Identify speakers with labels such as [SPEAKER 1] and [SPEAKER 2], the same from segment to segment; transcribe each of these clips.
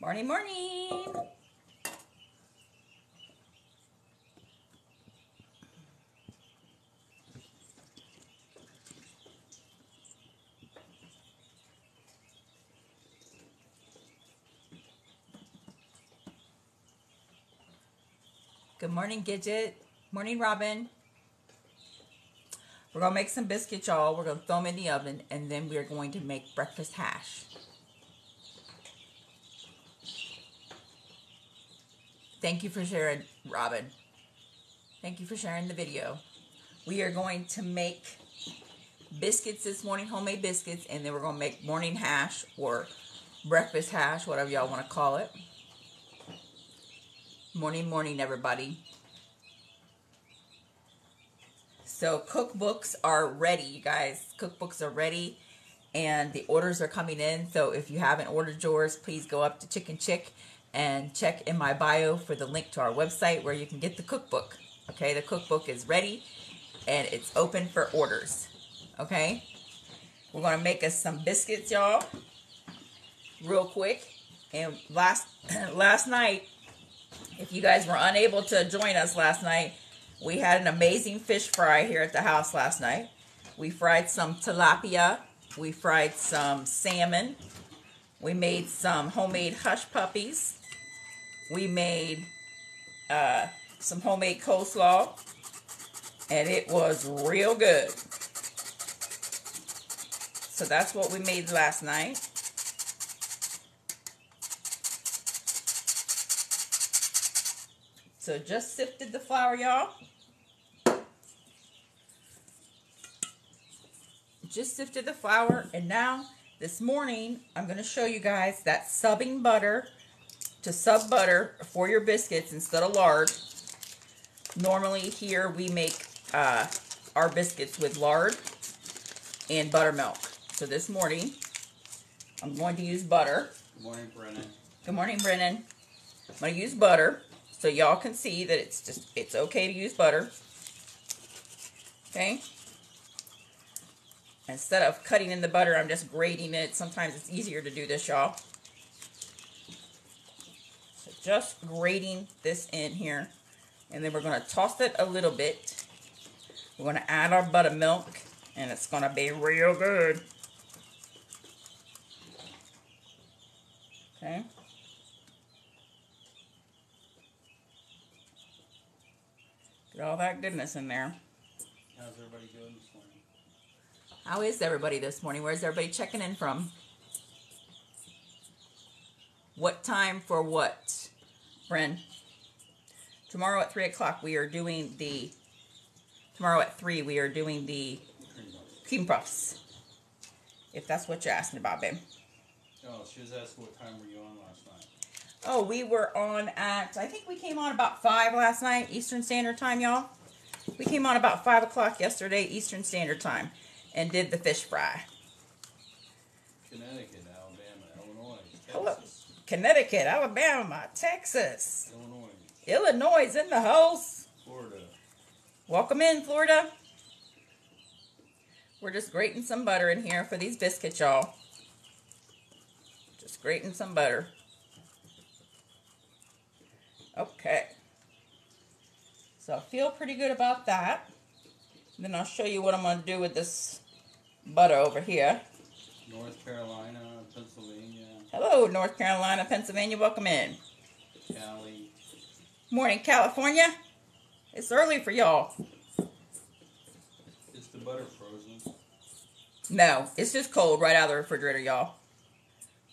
[SPEAKER 1] Morning, morning. Good morning, Gidget. Morning, Robin. We're going to make some biscuits, y'all. We're going to throw them in the oven, and then we're going to make breakfast hash. Thank you for sharing, Robin. Thank you for sharing the video. We are going to make biscuits this morning, homemade biscuits, and then we're going to make morning hash or breakfast hash, whatever y'all want to call it. Morning, morning, everybody. So cookbooks are ready, you guys. Cookbooks are ready, and the orders are coming in. So if you haven't ordered yours, please go up to chicknchick and check in my bio for the link to our website where you can get the cookbook. Okay, the cookbook is ready, and it's open for orders. Okay, we're going to make us some biscuits, y'all, real quick. And last night, if you guys were unable to join us last night, we had an amazing fish fry here at the house last night. We fried some tilapia. We fried some salmon. We made some homemade hush puppies. We made some homemade coleslaw. And it was real good. So that's what we made last night. So just sifted the flour, y'all. Just sifted the flour, and now this morning I'm going to show you guys that subbing butter to sub butter for your biscuits instead of lard. Normally here we make our biscuits with lard and buttermilk. So this morning I'm going to use butter.
[SPEAKER 2] Good morning, Brennan.
[SPEAKER 1] Good morning, Brennan. I'm going to use butter so y'all can see that it's okay to use butter. Okay? Instead of cutting in the butter, I'm just grating it. Sometimes it's easier to do this, y'all. So just grating this in here. And then we're going to toss it a little bit. We're going to add our buttermilk. And it's going to be real good. Okay. Get all that goodness in there.
[SPEAKER 2] How's everybody doing this morning?
[SPEAKER 1] How is everybody this morning? Where's everybody checking in from? What time for what? Bren? Tomorrow at 3 o'clock we are doing the... Tomorrow at 3 we are doing the cream puffs. If that's what you're asking about, babe.
[SPEAKER 2] Oh, she was asking what time were you on last night?
[SPEAKER 1] Oh, we were on at... I think we came on about 5 last night, Eastern Standard Time, y'all. We came on about 5 o'clock yesterday, Eastern Standard Time. And did the fish fry.
[SPEAKER 2] Connecticut, Alabama, Illinois, Texas.
[SPEAKER 1] Hello. Connecticut, Alabama, Texas.
[SPEAKER 2] Illinois.
[SPEAKER 1] Illinois is in the house.
[SPEAKER 2] Florida.
[SPEAKER 1] Welcome in, Florida. We're just grating some butter in here for these biscuits, y'all. Just grating some butter. Okay. So I feel pretty good about that. Then I'll show you what I'm going to do with this butter over here.
[SPEAKER 2] North Carolina, Pennsylvania.
[SPEAKER 1] Hello, North Carolina, Pennsylvania. Welcome in.
[SPEAKER 2] Cali.
[SPEAKER 1] Morning, California. It's early for y'all.
[SPEAKER 2] Is the butter frozen?
[SPEAKER 1] No, it's just cold right out of the refrigerator, y'all.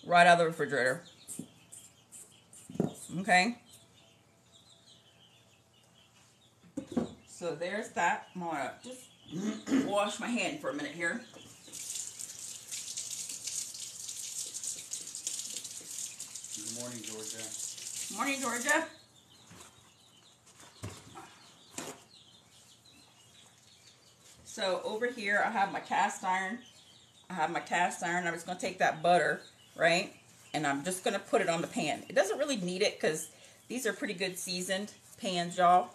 [SPEAKER 1] Right out of the refrigerator. Okay. So there's that. I'm going to just wash my hand for a minute here.
[SPEAKER 2] Good morning, Georgia.
[SPEAKER 1] Morning, Georgia. So over here I have my cast iron. I'm just going to take that butter, right? And I'm just going to put it on the pan. It doesn't really need it because these are pretty good seasoned pans, y'all.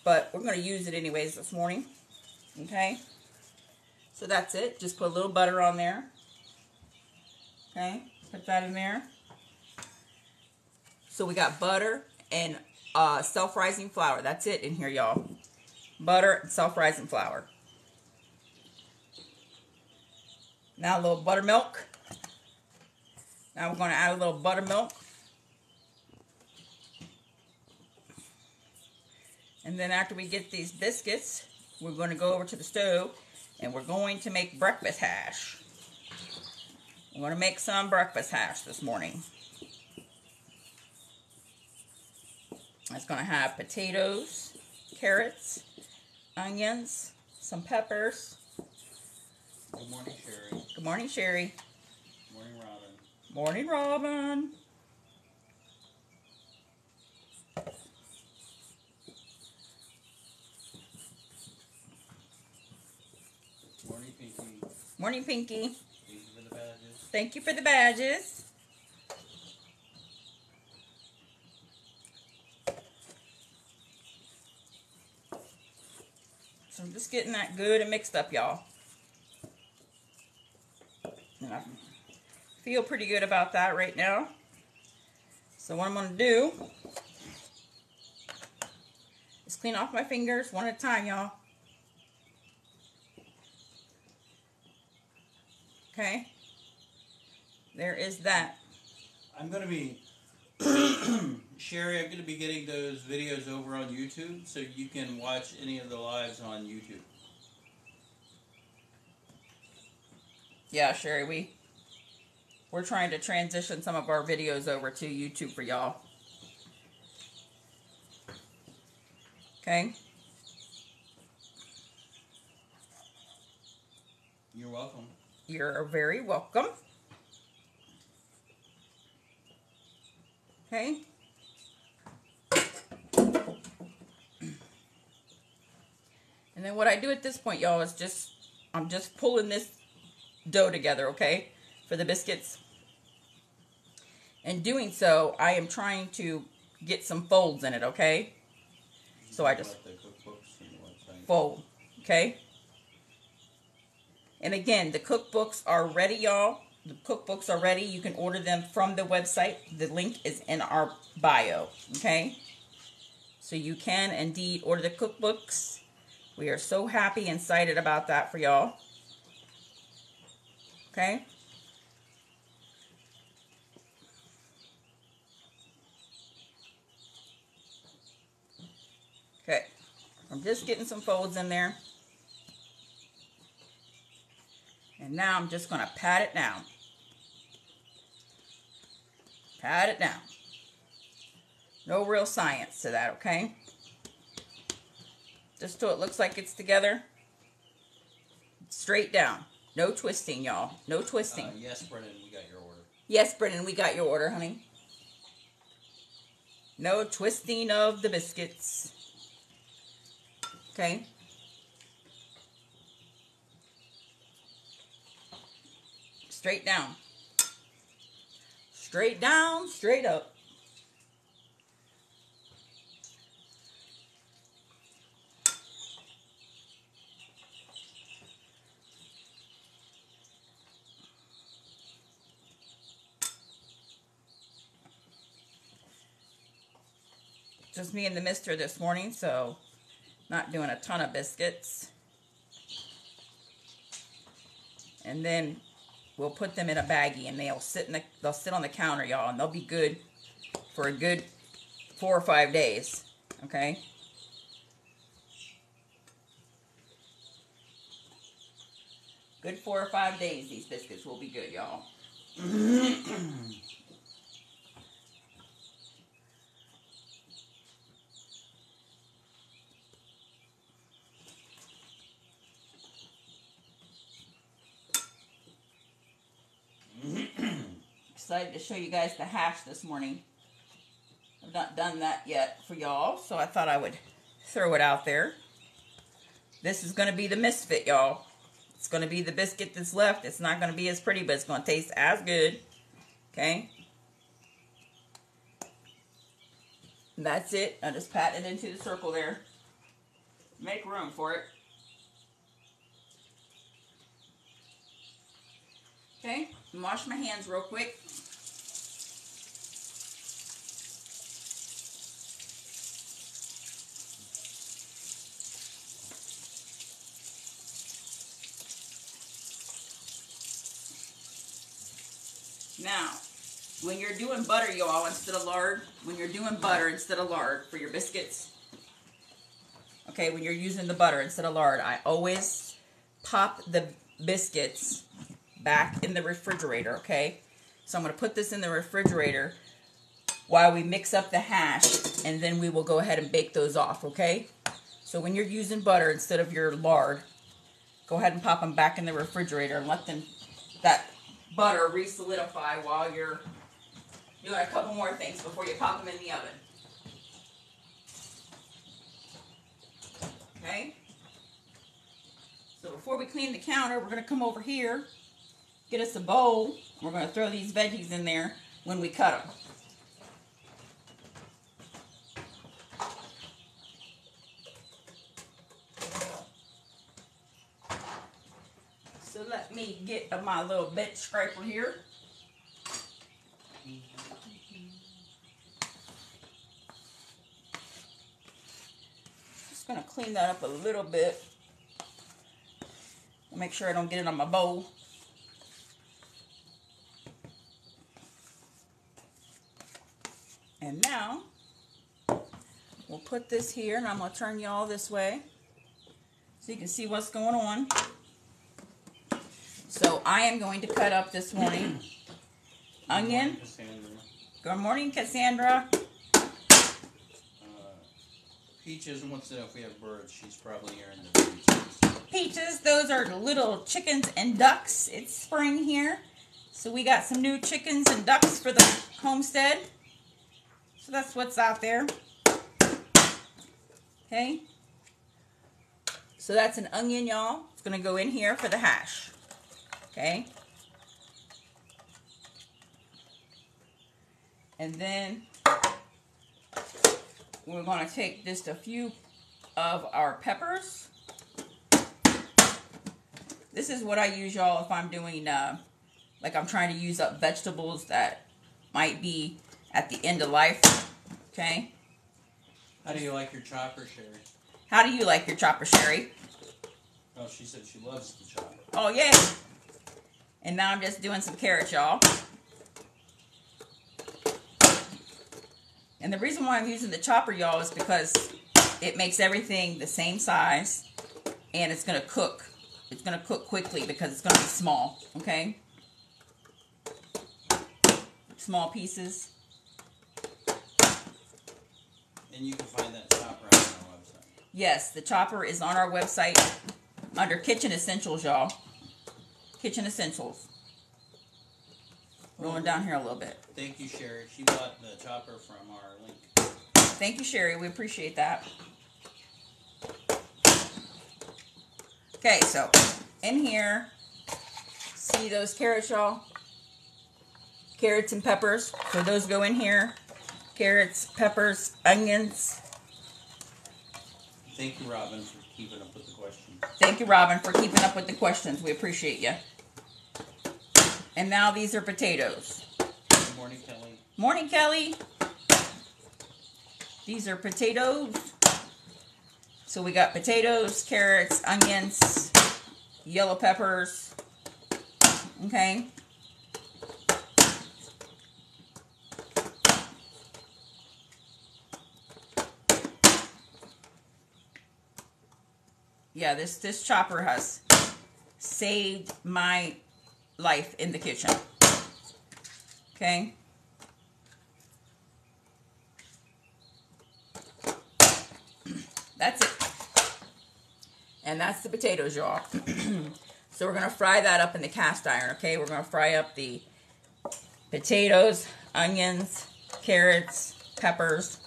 [SPEAKER 1] But we're going to use it anyways this morning. Okay? So that's it. Just put a little butter on there. Okay? Put that in there. So we got butter and self-rising flour. That's it in here, y'all. Butter and self-rising flour. Now a little buttermilk. Now we're going to add a little buttermilk. And then after we get these biscuits, we're going to go over to the stove and we're going to make breakfast hash. We're going to make some breakfast hash this morning. It's going to have potatoes, carrots, onions, some peppers.
[SPEAKER 2] Good morning, Sherry.
[SPEAKER 1] Good morning, Sherry.
[SPEAKER 2] Morning, Robin.
[SPEAKER 1] Morning, Robin.
[SPEAKER 2] Morning, Pinky.
[SPEAKER 1] Morning, Pinky.
[SPEAKER 2] Thank you for the badges.
[SPEAKER 1] Thank you for the badges. So I'm just getting that good and mixed up, y'all. And I feel pretty good about that right now. So what I'm going to do is clean off my fingers one at a time, y'all. Okay. There is that.
[SPEAKER 2] I'm going to be, Sherry, I'm going to be getting those videos over on YouTube so you can watch any of the lives on YouTube.
[SPEAKER 1] Yeah, Sherry, we're trying to transition some of our videos over to YouTube for y'all. Okay?
[SPEAKER 2] You're welcome.
[SPEAKER 1] You're very welcome. Okay? And then what I do at this point, y'all, is I'm just pulling this dough together, okay, for the biscuits. And doing so, I am trying to get some folds in it, okay? So I just fold, okay? And again, the cookbooks are ready, y'all. The cookbooks are ready. You can order them from the website. The link is in our bio, okay? So you can indeed order the cookbooks. We are so happy and excited about that for y'all. Okay? Okay. I'm just getting some folds in there. And now I'm just going to pat it down. Pat it down. No real science to that, okay? Just so it looks like it's together. Straight down. No twisting, y'all. No twisting.
[SPEAKER 2] Yes, Brennan, we got your order.
[SPEAKER 1] Yes, Brennan, we got your order, honey. No twisting of the biscuits. Okay? Straight down. Straight down, straight up. Just me and the mister this morning, so not doing a ton of biscuits. And then we'll put them in a baggie and they'll sit on the counter, y'all, and they'll be good for a good 4 or 5 days. Okay? Good 4 or 5 days these biscuits will be good, y'all. Excited to show you guys the hash this morning. I've not done that yet for y'all, so I thought I would throw it out there. This is going to be the misfit, y'all. It's going to be the biscuit that's left. It's not going to be as pretty, but it's going to taste as good. Okay? And that's it. I just pat it into the circle there. Make room for it. Okay? Wash my hands real quick. Now, when you're doing butter, y'all, instead of lard, when you're doing butter instead of lard for your biscuits, okay, when you're using the butter instead of lard, I always pop the biscuits back in the refrigerator, okay? So I'm going to put this in the refrigerator while we mix up the hash, and then we will go ahead and bake those off, okay? So when you're using butter instead of your lard, go ahead and pop them back in the refrigerator and let that butter re-solidify while you're doing a couple more things before you pop them in the oven. Okay? So before we clean the counter, we're going to come over here, get us a bowl. We're going to throw these veggies in there when we cut them. So let me get my little bench scraper here. Just going to clean that up a little bit. Make sure I don't get it on my bowl. And now, we'll put this here, and I'm going to turn y'all this way so you can see what's going on. So I am going to cut up this morning onion. Good morning, Cassandra.
[SPEAKER 2] Peaches wants to know if we have birds. She's probably here in the Peaches.
[SPEAKER 1] Peaches, those are the little chickens and ducks. It's spring here. So we got some new chickens and ducks for the homestead. So that's what's out there. Okay. So that's an onion, y'all. It's going to go in here for the hash. Okay. And then we're going to take just a few of our peppers. This is what I use, y'all, if I'm doing, like I'm trying to use up vegetables that might be at the end of life. Okay.
[SPEAKER 2] How do you like your chopper, Sherry?
[SPEAKER 1] How do you like your chopper, Sherry?
[SPEAKER 2] Oh, she said she loves the chopper.
[SPEAKER 1] Oh, yeah. And now I'm just doing some carrots, y'all. And the reason why I'm using the chopper, y'all, is because it makes everything the same size. And it's going to cook. It's going to cook quickly because it's going to be small. Okay? Small pieces.
[SPEAKER 2] And you can find that chopper on our website.
[SPEAKER 1] Yes, the chopper is on our website under Kitchen Essentials, y'all. Kitchen Essentials. Rolling down here a little bit.
[SPEAKER 2] Thank you, Sherry. She bought the chopper from our link.
[SPEAKER 1] Thank you, Sherry. We appreciate that. Okay, so in here, see those carrots, y'all? Carrots and peppers. So those go in here. Carrots, peppers, onions.
[SPEAKER 2] Thank you, Robin, for keeping up with the questions.
[SPEAKER 1] Thank you, Robin, for keeping up with the questions. We appreciate you. And now these are potatoes.
[SPEAKER 2] Good morning, Kelly.
[SPEAKER 1] Morning, Kelly. These are potatoes. So we got potatoes, carrots, onions, yellow peppers. Okay. Yeah, this chopper has saved my life in the kitchen. Okay. That's it. And that's the potatoes, y'all. So we're going to fry that up in the cast iron, okay? We're going to fry up the potatoes, onions, carrots, peppers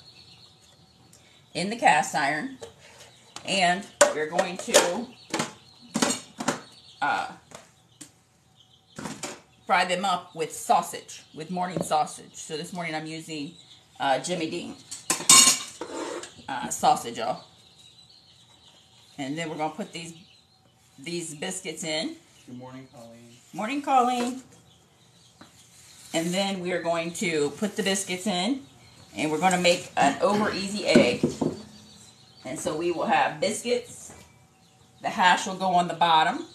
[SPEAKER 1] in the cast iron. And we're going to fry them up with sausage, with morning sausage. So this morning I'm using Jimmy Dean sausage, y'all. And then we're going to put these biscuits in.
[SPEAKER 2] Good morning, Colleen.
[SPEAKER 1] Morning, Colleen. And then we are going to put the biscuits in. And we're going to make an over easy egg. And so we will have biscuits. The hash will go on the bottom.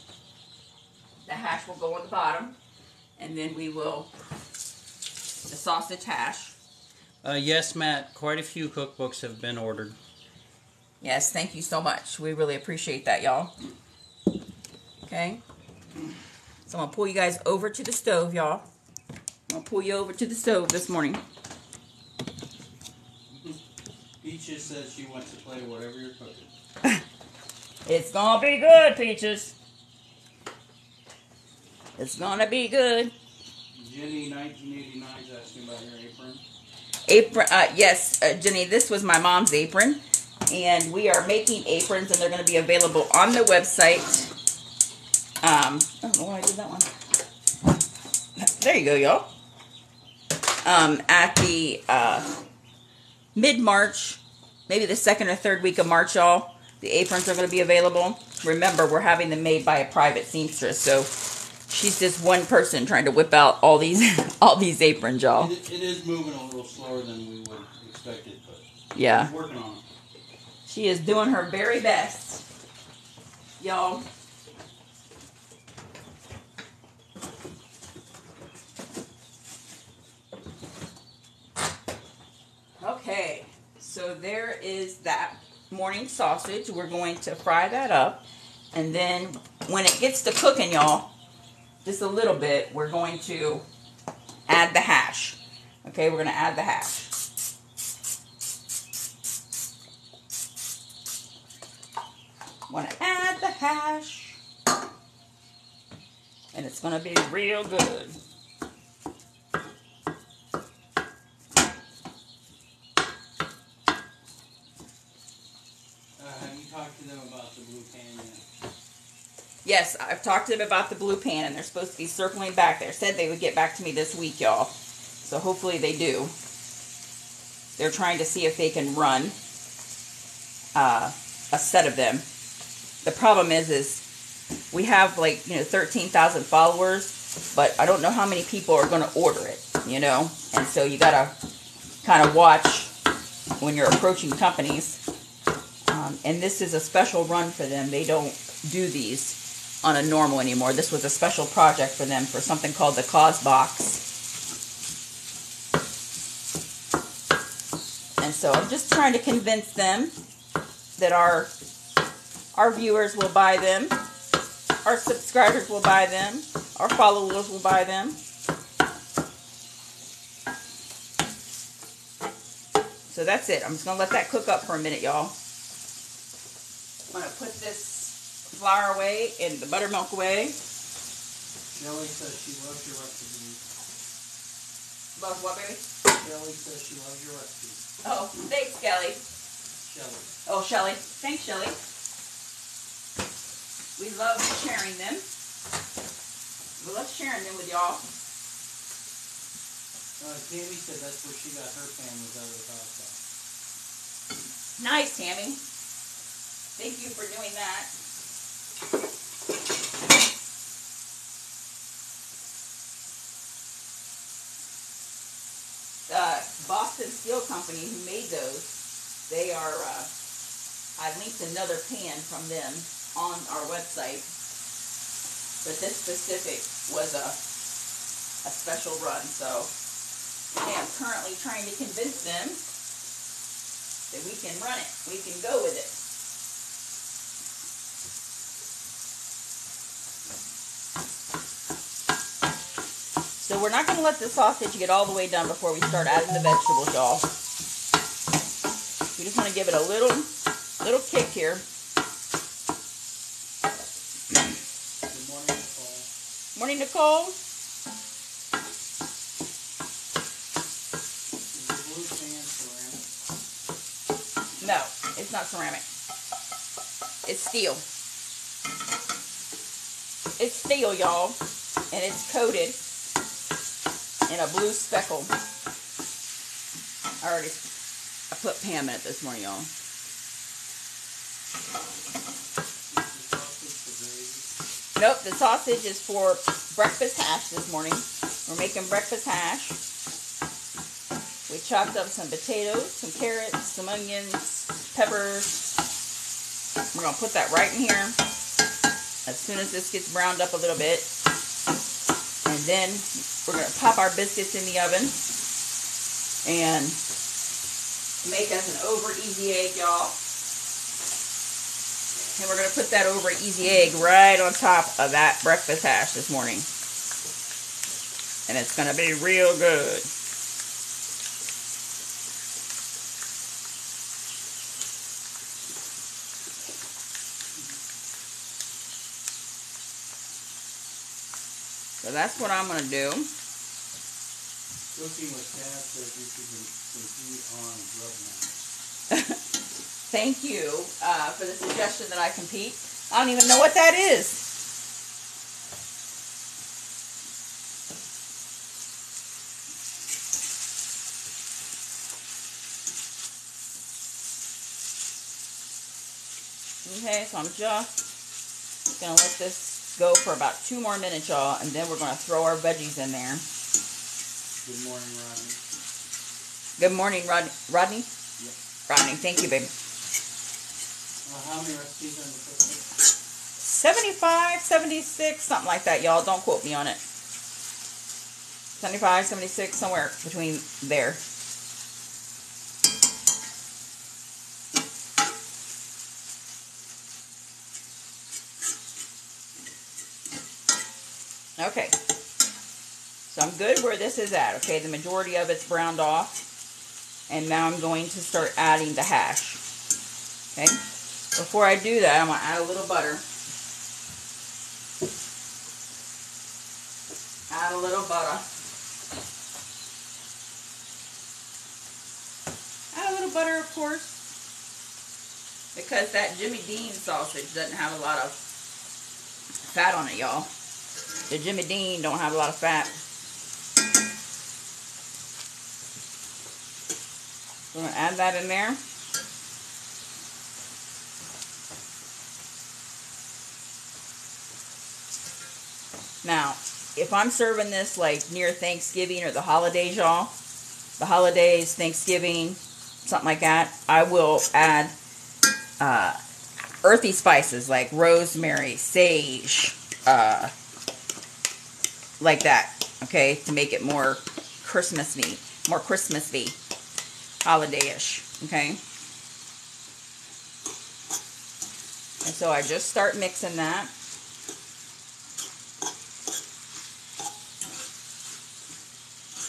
[SPEAKER 1] The hash will go on the bottom. And then we will the sausage hash.
[SPEAKER 2] Yes, Matt, quite a few cookbooks have been ordered.
[SPEAKER 1] Yes, thank you so much. We really appreciate that, y'all. Okay. So I'm going to pull you guys over to the stove, y'all. I'm going to pull you over to the stove this morning.
[SPEAKER 2] Peaches says she wants to play whatever you're cooking.
[SPEAKER 1] It's going to be good, Peaches. It's going to be good.
[SPEAKER 2] Jenny, 1989, is asking about your apron.
[SPEAKER 1] Apron, yes, Jenny, this was my mom's apron. And we are making aprons, and they're going to be available on the website. I don't know why I did that one. There you go, y'all. At the mid-March, maybe the 2nd or 3rd week of March, y'all, the aprons are going to be available. Remember, we're having them made by a private seamstress, so she's just one person trying to whip out all these aprons, y'all.
[SPEAKER 2] It is moving a little slower than we would expect it, but
[SPEAKER 1] yeah,
[SPEAKER 2] she's working on it.
[SPEAKER 1] She is doing her very best, y'all. Okay, so there is that morning sausage. We're going to fry that up. And then when it gets to cooking, y'all, just a little bit, we're going to add the hash. Okay, we're going to add the hash. Want to add the hash. And it's going to be real good.
[SPEAKER 2] Have you talked to them about the blue pan yet?
[SPEAKER 1] Yes, I've talked to them about the blue pan, and they're supposed to be circling back there. Said they would get back to me this week, y'all. So hopefully they do. They're trying to see if they can run a set of them. The problem is we have 13,000 followers, but I don't know how many people are going to order it, And so you got to kind of watch when you're approaching companies. And this is a special run for them. They don't do these on a normal anymore. This was a special project for them for something called the Cause Box. And so I'm just trying to convince them that our viewers will buy them, our subscribers will buy them, our followers will buy them. So that's it. I'm just going to let that cook up for a minute, y'all. I'm going to put this flour away and the buttermilk away.
[SPEAKER 2] Shelly says she loves your recipe.
[SPEAKER 1] Loves what, baby?
[SPEAKER 2] Shelly says she loves your recipe.
[SPEAKER 1] Oh, thanks, Kelly.
[SPEAKER 2] Shelly.
[SPEAKER 1] Oh, Shelly. Thanks, Shelly. We love sharing them. We love sharing them with y'all.
[SPEAKER 2] Tammy said that's where she got her pan, was out of the pasta.
[SPEAKER 1] Nice, Tammy. Thank you for doing that. Boston Steel Company, who made those, they are, I linked another pan from them on our website, but this specific was a special run, so I am currently trying to convince them that we can run it, we can go with it. So we're not going to let the sausage get all the way done before we start adding the vegetables, y'all. We just want to give it a little kick here.
[SPEAKER 2] Good morning, Nicole.
[SPEAKER 1] Morning, Nicole.
[SPEAKER 2] Is the blue pan ceramic?
[SPEAKER 1] No, it's not ceramic. It's steel. It's steel, y'all. And it's coated in a blue speckle. I put Pam in it this morning, y'all. Nope, the sausage is for breakfast hash this morning. We're making breakfast hash. We chopped up some potatoes, some carrots, some onions, peppers. We're going to put that right in here as soon as this gets browned up a little bit. And then we're going to pop our biscuits in the oven. and make us an over easy egg, y'all. And we're going to put that over easy egg right on top of that breakfast hash this morning. And it's going to be real good. So that's what I'm going to do.
[SPEAKER 2] Cooking with Dad says you should compete on grub match.
[SPEAKER 1] Thank you for the suggestion that I compete. I don't even know what that is. Okay, so I'm just going to let this go for about 2 more minutes, y'all, and then we're going to throw our veggies in there.
[SPEAKER 2] Good morning, Rodney.
[SPEAKER 1] Good morning, Rodney?
[SPEAKER 2] Yep.
[SPEAKER 1] Rodney, thank you, babe.
[SPEAKER 2] How many recipes on the cookbook?
[SPEAKER 1] 75, 76, something like that, y'all. Don't quote me on it. 75, 76, somewhere between there. Okay. So I'm good where this is at. Okay, the majority of it's browned off. And now I'm going to start adding the hash. Okay. Before I do that, I'm going to add a little butter. Add a little butter. Add a little butter, of course. Because that Jimmy Dean sausage doesn't have a lot of fat on it, y'all. The Jimmy Dean don't have a lot of fat. So I'm going to add that in there. Now, if I'm serving this like near Thanksgiving or the holidays, y'all, the holidays, Thanksgiving, something like that, I will add earthy spices like rosemary, sage, like that, okay, to make it more Christmassy, holiday-ish, okay? And so I just start mixing that.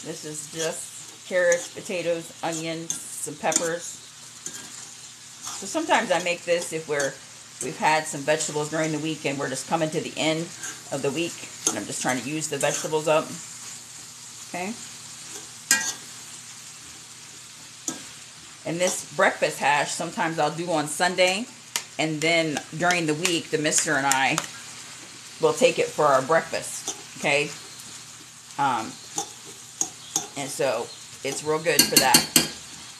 [SPEAKER 1] This is just carrots, potatoes, onions, some peppers. So sometimes I make this if we've had some vegetables during the week and we're just coming to the end of the week and I'm just trying to use the vegetables up. Okay. And this breakfast hash sometimes I'll do on Sunday, and then during the week the mister and I will take it for our breakfast. Okay. And so it's real good for that.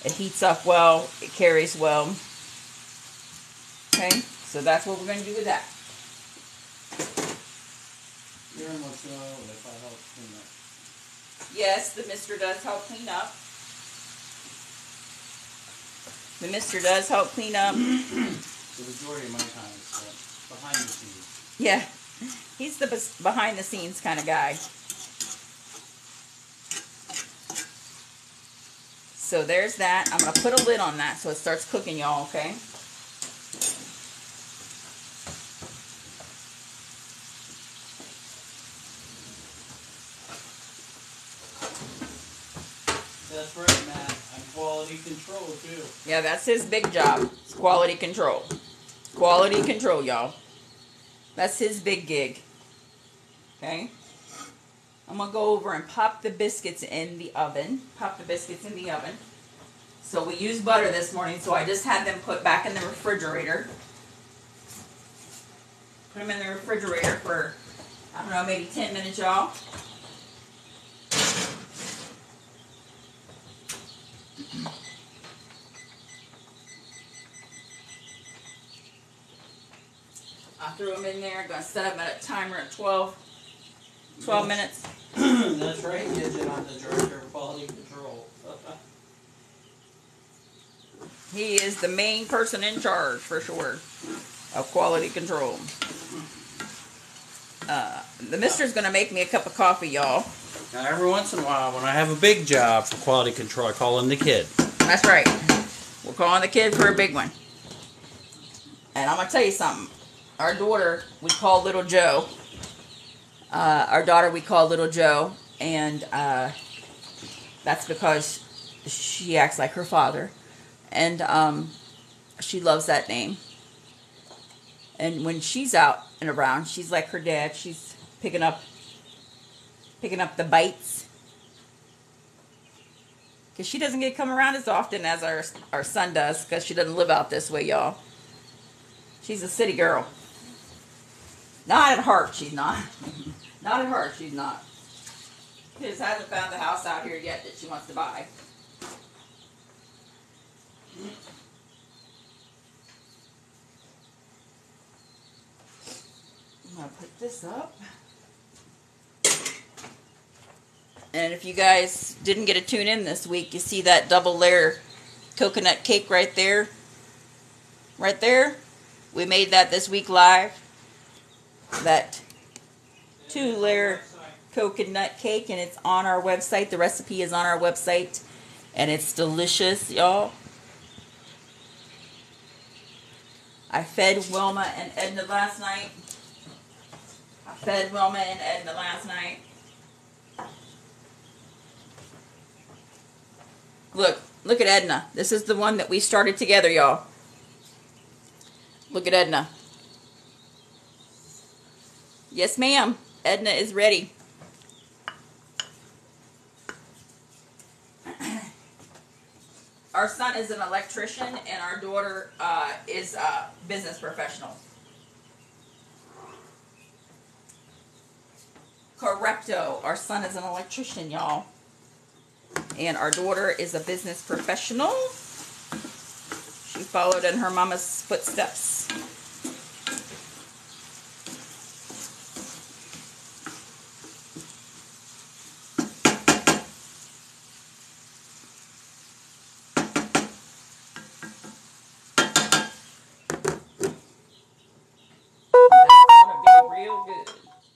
[SPEAKER 1] It heats up well, it carries well. Okay, so that's what we're going to do with that.
[SPEAKER 2] You're almost if I help clean up.
[SPEAKER 1] Yes, the mister does help clean up. The mister does help clean up.
[SPEAKER 2] The majority of my time is behind the scenes.
[SPEAKER 1] Yeah, he's the behind the scenes kind of guy. So there's that. I'm going to put a lid on that so it starts cooking, y'all, okay?
[SPEAKER 2] That's right, Matt. I'm quality control, too.
[SPEAKER 1] Yeah, that's his big job. It's quality control. Quality control, y'all. That's his big gig. Okay? I'm going to go over and pop the biscuits in the oven. Pop the biscuits in the oven. So we used butter this morning, so I just had them put back in the refrigerator. Put them in the refrigerator for, I don't know, maybe 10 minutes, y'all. I threw them in there. I'm going to set them at a timer at 12 minutes.
[SPEAKER 2] That's right, Gidget, I'm the director of quality control.
[SPEAKER 1] He is the main person in charge, for sure, of quality control. The mister's going to make me a cup of coffee, y'all.
[SPEAKER 2] Now, every once in a while, when I have a big job for quality control, I call in the kid.
[SPEAKER 1] That's right. We're calling the kid for a big one. And I'm going to tell you something. Our daughter, we call Little Joe. Our daughter, we call Little Joe. And that's because she acts like her father. And she loves that name. And when she's out and around, she's like her dad. She's picking up the bites. Because she doesn't get to come around as often as our son does. Because she doesn't live out this way, y'all. She's a city girl. Not at heart, she's not. Not at heart, she's not. She just hasn't found the house out here yet that she wants to buy. I'm going to put this up. And if you guys didn't get a tune in this week, you see that double layer coconut cake right there? Right there? We made that this week live. That 2-layer coconut cake, and it's on our website. The recipe is on our website, and it's delicious, y'all. I fed Wilma and Edna last night. Look at Edna. This is the one that we started together, y'all. Look at Edna. Yes, ma'am. Edna is ready. Our son is an electrician, and our daughter is a business professional. Correcto. Our son is an electrician, y'all. And our daughter is a business professional. She followed in her mama's footsteps.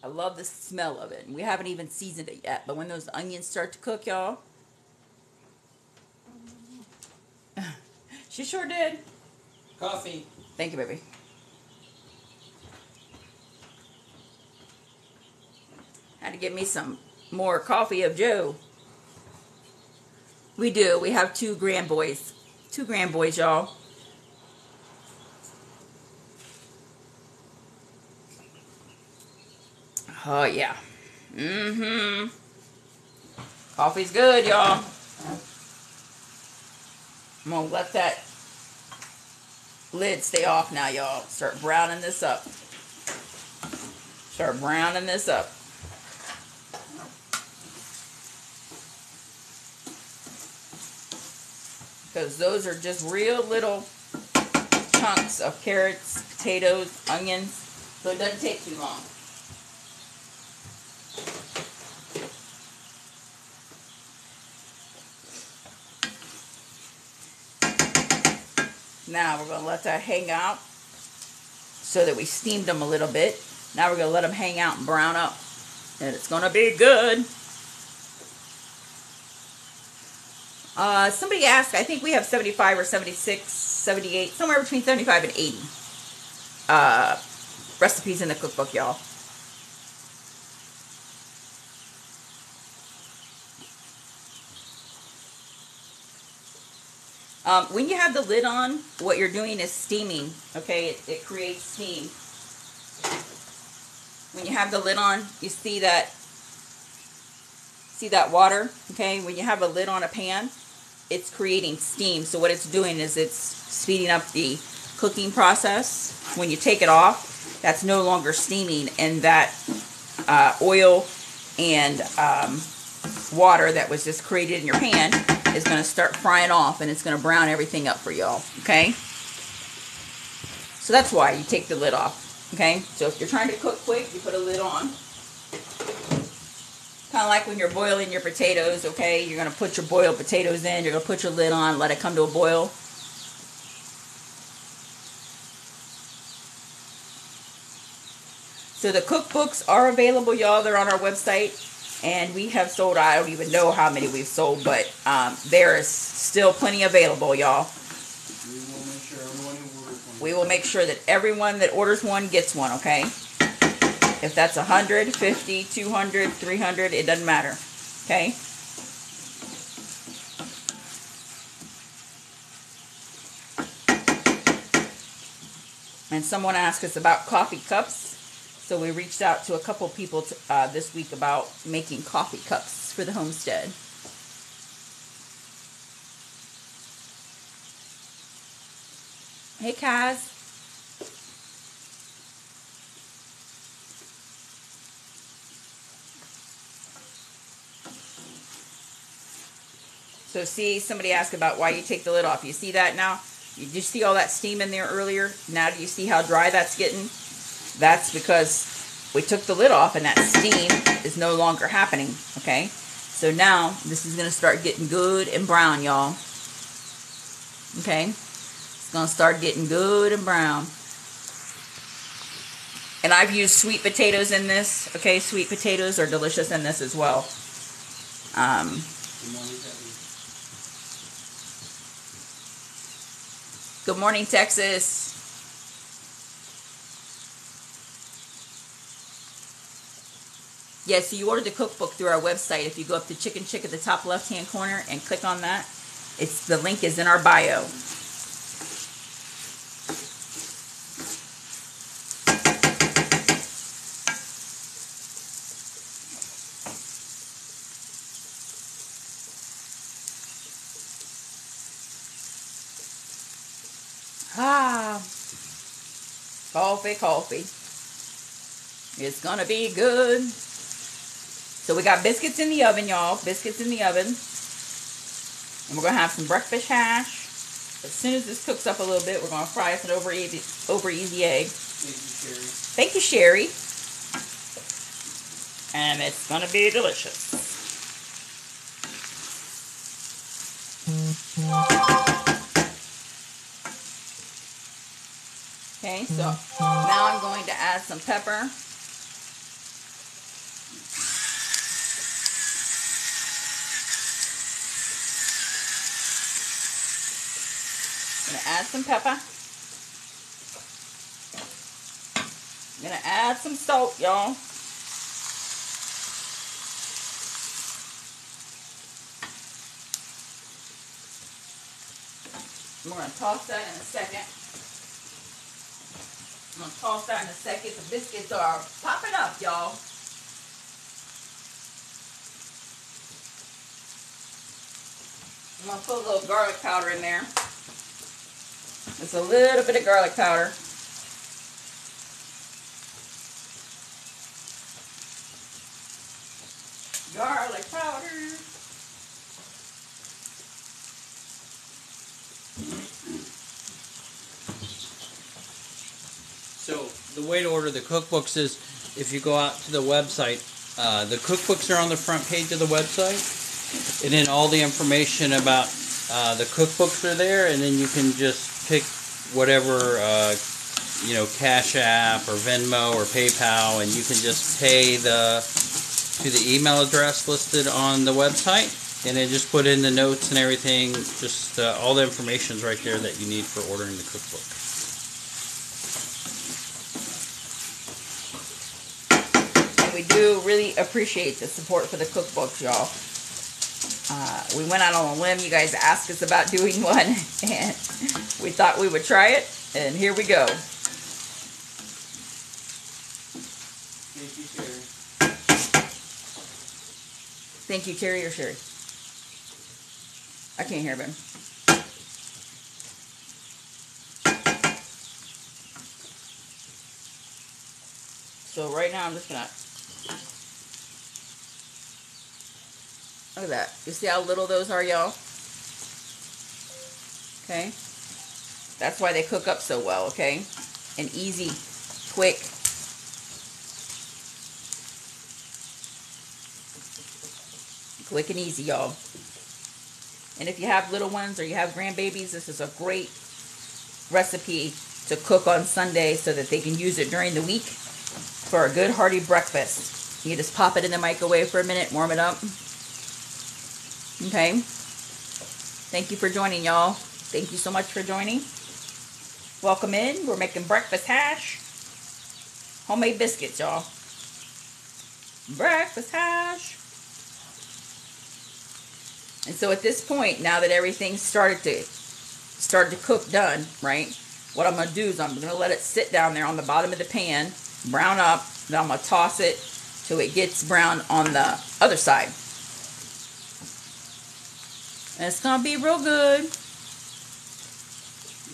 [SPEAKER 1] I love the smell of it. And we haven't even seasoned it yet. But when those onions start to cook, y'all. She sure did.
[SPEAKER 2] Coffee.
[SPEAKER 1] Thank you, baby. Had to get me some more coffee of Joe. We do. We have 2 grand boys. 2 grand boys, y'all. Oh, yeah. Coffee's good, y'all. I'm going to let that lid stay off now, y'all. Start browning this up. Because those are just real little chunks of carrots, potatoes, onions. So it doesn't take too long. Now we're going to let that hang out so that we steamed them a little bit. Now we're going to let them hang out and brown up. And it's going to be good. Somebody asked, I think we have 75 or 76, 78, somewhere between 75 and 80 recipes in the cookbook, y'all. When you have the lid on, what you're doing is steaming, okay? It creates steam. When you have the lid on, you see that water, okay? When you have a lid on a pan, it's creating steam. So what it's doing is it's speeding up the cooking process. When you take it off, that's no longer steaming, and that oil and water that was just created in your pan is going to start frying off, and it's going to brown everything up for y'all, okay? So that's why you take the lid off, okay? So if you're trying to cook quick, you put a lid on. Kind of like when you're boiling your potatoes, okay? You're going to put your boiled potatoes in, you're going to put your lid on, let it come to a boil. So the cookbooks are available, y'all. They're on our website. And we have sold, I don't even know how many we've sold, but there is still plenty available, y'all. We will make sure that everyone that orders one gets one, okay? If that's 100, 50, 200, 300, it doesn't matter, okay? And someone asked us about coffee cups. So we reached out to a couple people this week about making coffee cups for the homestead. Hey, Kaz. So see, somebody asked about why you take the lid off. You see that now? You just see all that steam in there earlier? Now do you see how dry that's getting? That's because we took the lid off and that steam is no longer happening, okay? So now this is going to start getting good and brown, y'all. Okay? It's going to start getting good and brown. And I've used sweet potatoes in this, okay? Sweet potatoes are delicious in this as well. Good morning, Texas. Yes, so you ordered the cookbook through our website. If you go up to Chicken Chick at the top left-hand corner and click on that, the link is in our bio. Coffee. It's gonna be good. So we got biscuits in the oven, y'all. Biscuits in the oven. And we're gonna have some breakfast hash. As soon as this cooks up a little bit, we're gonna fry us an over easy egg. Thank you, Sherry. And it's gonna be delicious. Okay, so now I'm going to add some pepper. I'm going to add some pepper. I'm going to add some salt, y'all. We're going to toss that in a second. I'm going to toss that in a second. The biscuits are popping up, y'all. I'm going to put a little garlic powder in there. Just a little bit of garlic powder. Garlic powder.
[SPEAKER 2] So the way to order the cookbooks is if you go out to the website, the cookbooks are on the front page of the website, and then all the information about the cookbooks are there, and then you can just pick whatever Cash App or Venmo or PayPal, and you can just pay to the email address listed on the website, and then just put in the notes and everything. Just all the information is right there that you need for ordering the cookbook.
[SPEAKER 1] We do really appreciate the support for the cookbooks, y'all. We went out on a limb. You guys asked us about doing one, and we thought we would try it, and here we go.
[SPEAKER 2] Thank you, Terry.
[SPEAKER 1] Thank you, Terry or Sherry? I can't hear them. So right now I'm just gonna look at that. You see how little those are, y'all? Okay. That's why they cook up so well, okay? And easy, quick. Quick and easy, y'all. And if you have little ones or you have grandbabies, this is a great recipe to cook on Sunday so that they can use it during the week for a good hearty breakfast. You just pop it in the microwave for a minute, warm it up. Okay. Thank you for joining, y'all. Thank you so much for joining. Welcome in. We're making breakfast hash. Homemade biscuits, y'all. Breakfast hash. And so at this point, now that everything's started to cook done, right? What I'm going to do is I'm going to let it sit down there on the bottom of the pan, brown up. Then I'm going to toss it till it gets brown on the other side. And it's going to be real good.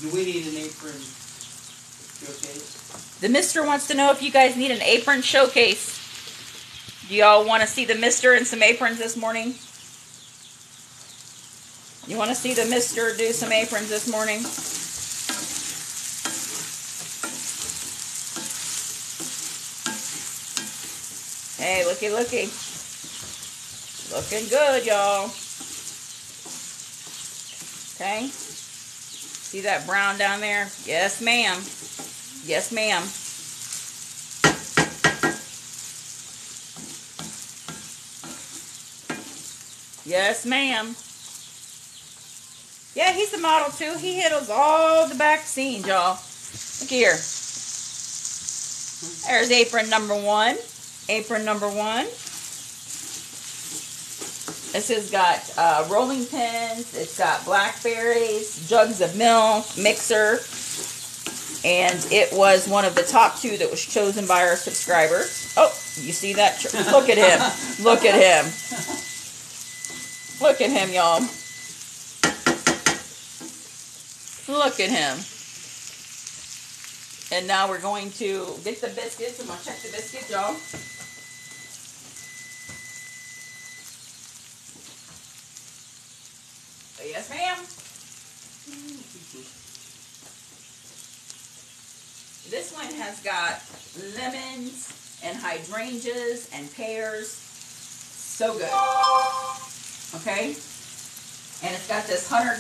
[SPEAKER 2] Do we need an apron showcase?
[SPEAKER 1] The mister wants to know if you guys need an apron showcase. Do y'all want to see the mister in some aprons this morning? You want to see the mister do some aprons this morning? Hey, looky, looky. Looking good, y'all. Okay. See that brown down there? Yes, ma'am. Yes, ma'am. Yes, ma'am. Yeah, he's the model too. He handles all the back scenes, y'all. Look here. There's apron number 1. Apron number 1. This has got rolling pins. It's got blackberries, jugs of milk, mixer. And it was one of the top 2 that was chosen by our subscribers. Oh, you see that? Look at him. Look at him. Look at him, y'all. Look at him. And now we're going to get the biscuits. I'm going to check the biscuits, y'all. Yes, ma'am. This one has got lemons and hydrangeas and pears. So good. Okay? And it's got this hunter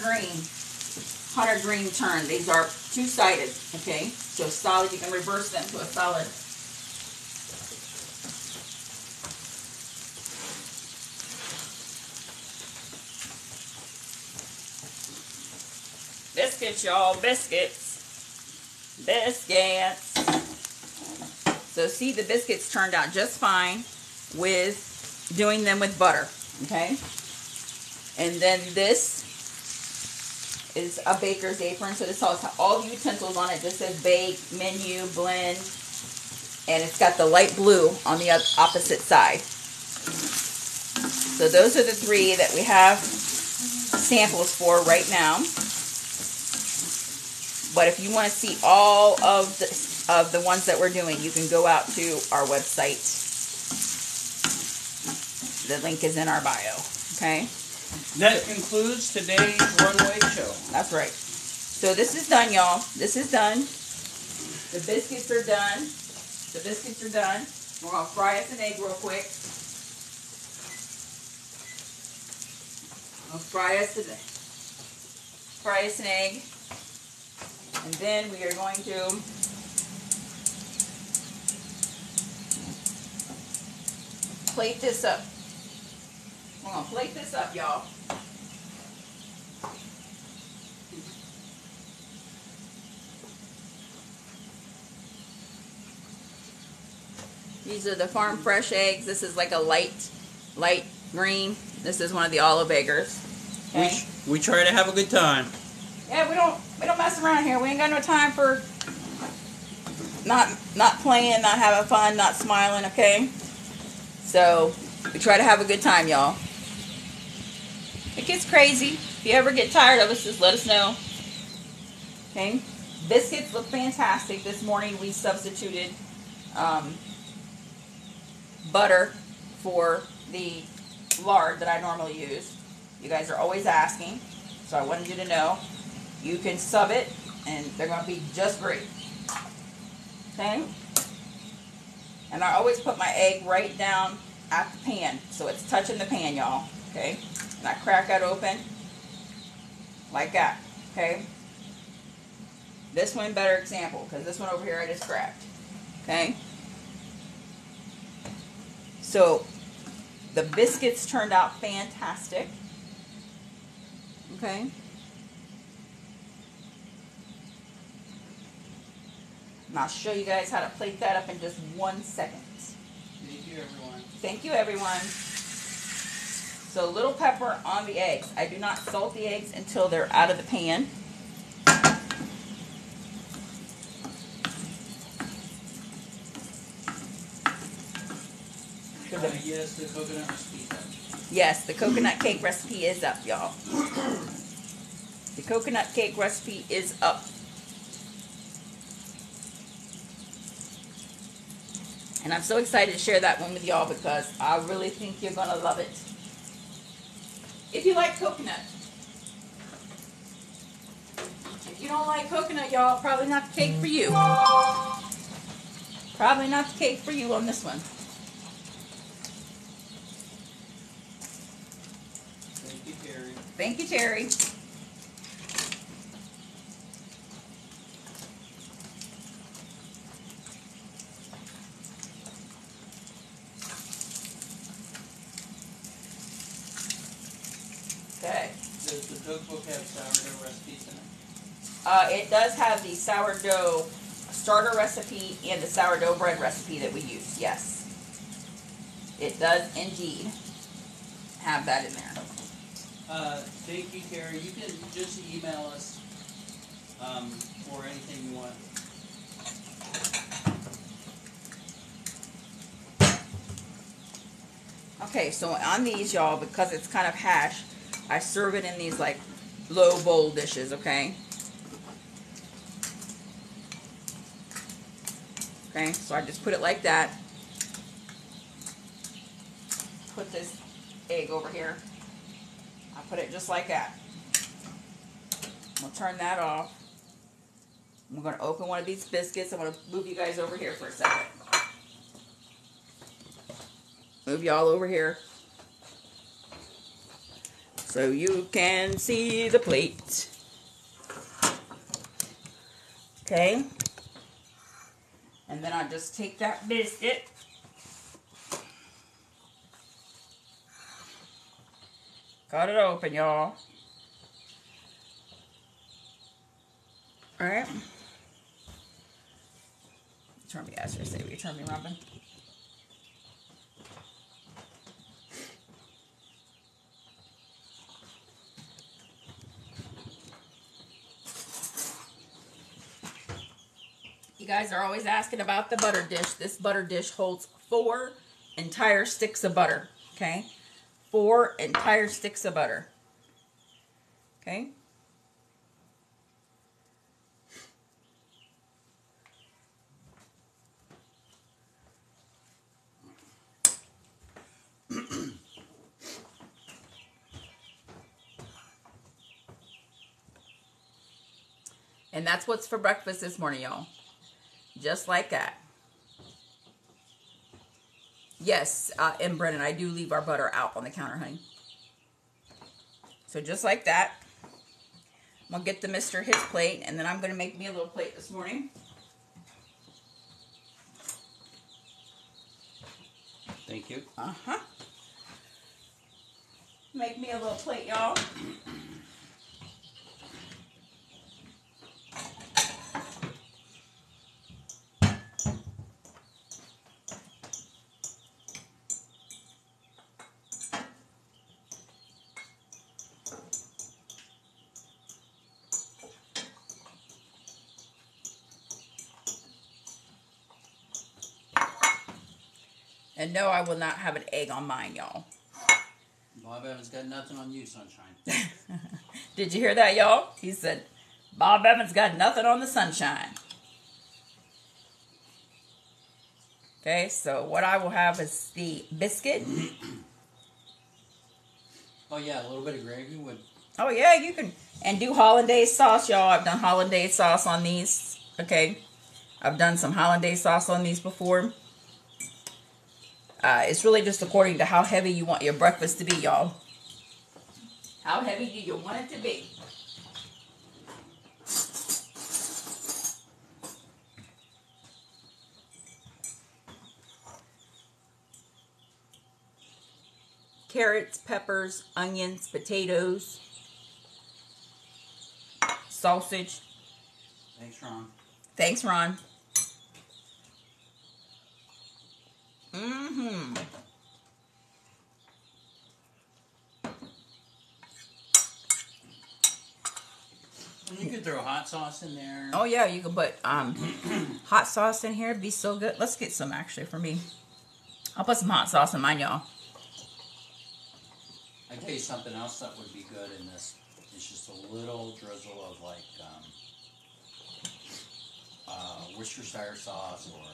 [SPEAKER 1] green turn. These are 2-sided, okay? So solid, you can reverse them to a solid. Biscuits, y'all, biscuits. Biscuits. So see, the biscuits turned out just fine with doing them with butter, okay? And then this is a baker's apron. So this has all the utensils on it. Just says bake, menu, blend. And it's got the light blue on the opposite side. So those are the 3 that we have samples for right now. But if you want to see all of the ones that we're doing, you can go out to our website. The link is in our bio. Okay?
[SPEAKER 2] That concludes today's runway show.
[SPEAKER 1] That's right. So this is done, y'all. This is done. The biscuits are done. The biscuits are done. We're going to fry us an egg real quick. I'll fry us an egg. And then we are going to plate this up. We're going to plate this up, y'all. These are the farm fresh eggs. This is like a light green. This is one of the olive eggers. Okay?
[SPEAKER 2] We try to have a good time.
[SPEAKER 1] Yeah, we don't mess around here. We ain't got no time for not playing, not having fun, not smiling, okay? So we try to have a good time, y'all. It gets crazy. If you ever get tired of us, just let us know. Okay? Biscuits look fantastic. This morning we substituted butter for the lard that I normally use. You guys are always asking, so I wanted you to know. You can sub it, and they're going to be just great. Okay? And I always put my egg right down at the pan, so it's touching the pan, y'all. Okay? And I crack that open like that. Okay? This one, better example, because this one over here I just cracked. Okay? So the biscuits turned out fantastic. Okay. And I'll show you guys how to plate that up in just 1 second.
[SPEAKER 2] Thank you, everyone.
[SPEAKER 1] Thank you, everyone. So little pepper on the eggs. I do not salt the eggs until they're out of the pan.
[SPEAKER 2] Yes, the coconut recipe.
[SPEAKER 1] Yes, the coconut cake recipe is up, y'all. The coconut cake recipe is up. And I'm so excited to share that one with y'all because I really think you're going to love it. If you like coconut. If you don't like coconut, y'all, probably not the cake for you. Probably not the cake for you on this one.
[SPEAKER 2] Thank you, Terry.
[SPEAKER 1] Thank you, Terry. Okay.
[SPEAKER 2] Does the cookbook have sourdough recipes in it?
[SPEAKER 1] It does have the sourdough starter recipe and the sourdough bread recipe that we use. Yes. It does indeed have that in there.
[SPEAKER 2] Thank you, Terry. You can just email us for anything you want.
[SPEAKER 1] Okay, so on these, y'all, because it's kind of hash, I serve it in these like low bowl dishes, okay? Okay, so I just put it like that. Put this egg over here. I put it just like that. We'll turn that off. I'm going to open one of these biscuits. I'm going to move you guys over here for a second. Move y'all over here so you can see the plate. Okay. And then I just take that biscuit. Cut it open, y'all. Alright. Turn me, as I say, will you turn me, Robin? You guys are always asking about the butter dish. This butter dish holds 4 entire sticks of butter. Okay? 4 entire sticks of butter. Okay? And that's what's for breakfast this morning, y'all. Just like that. Yes, and Brennan, I do leave our butter out on the counter, honey. So just like that. I'm going to get the Mr. his plate, and then I'm going to make me a little plate this morning.
[SPEAKER 2] Thank you.
[SPEAKER 1] Uh-huh. Make me a little plate, y'all. And no, I will not have an egg on mine, y'all.
[SPEAKER 2] Bob Evans got nothing on you, sunshine.
[SPEAKER 1] Did you hear that, y'all? He said, Bob Evans got nothing on the sunshine. Okay, so what I will have is the biscuit.
[SPEAKER 2] Oh, yeah, a little bit of gravy would...
[SPEAKER 1] Oh, yeah, you can. And do hollandaise sauce, y'all. I've done hollandaise sauce on these. Okay. I've done some hollandaise sauce on these before. It's really just according to how heavy you want your breakfast to be, y'all. How heavy do you want it to be? carrots, peppers, onions, potatoes, sausage.
[SPEAKER 2] Thanks, Ron.
[SPEAKER 1] Thanks, Ron. Mm-hmm.
[SPEAKER 2] You could throw hot sauce in there.
[SPEAKER 1] Oh yeah, you can put hot sauce in here. It'd be so good. Let's get some actually for me. I'll put some hot sauce in mine, y'all.
[SPEAKER 2] I tell you something else that would be good in this. It's just a little drizzle of like Worcestershire sauce or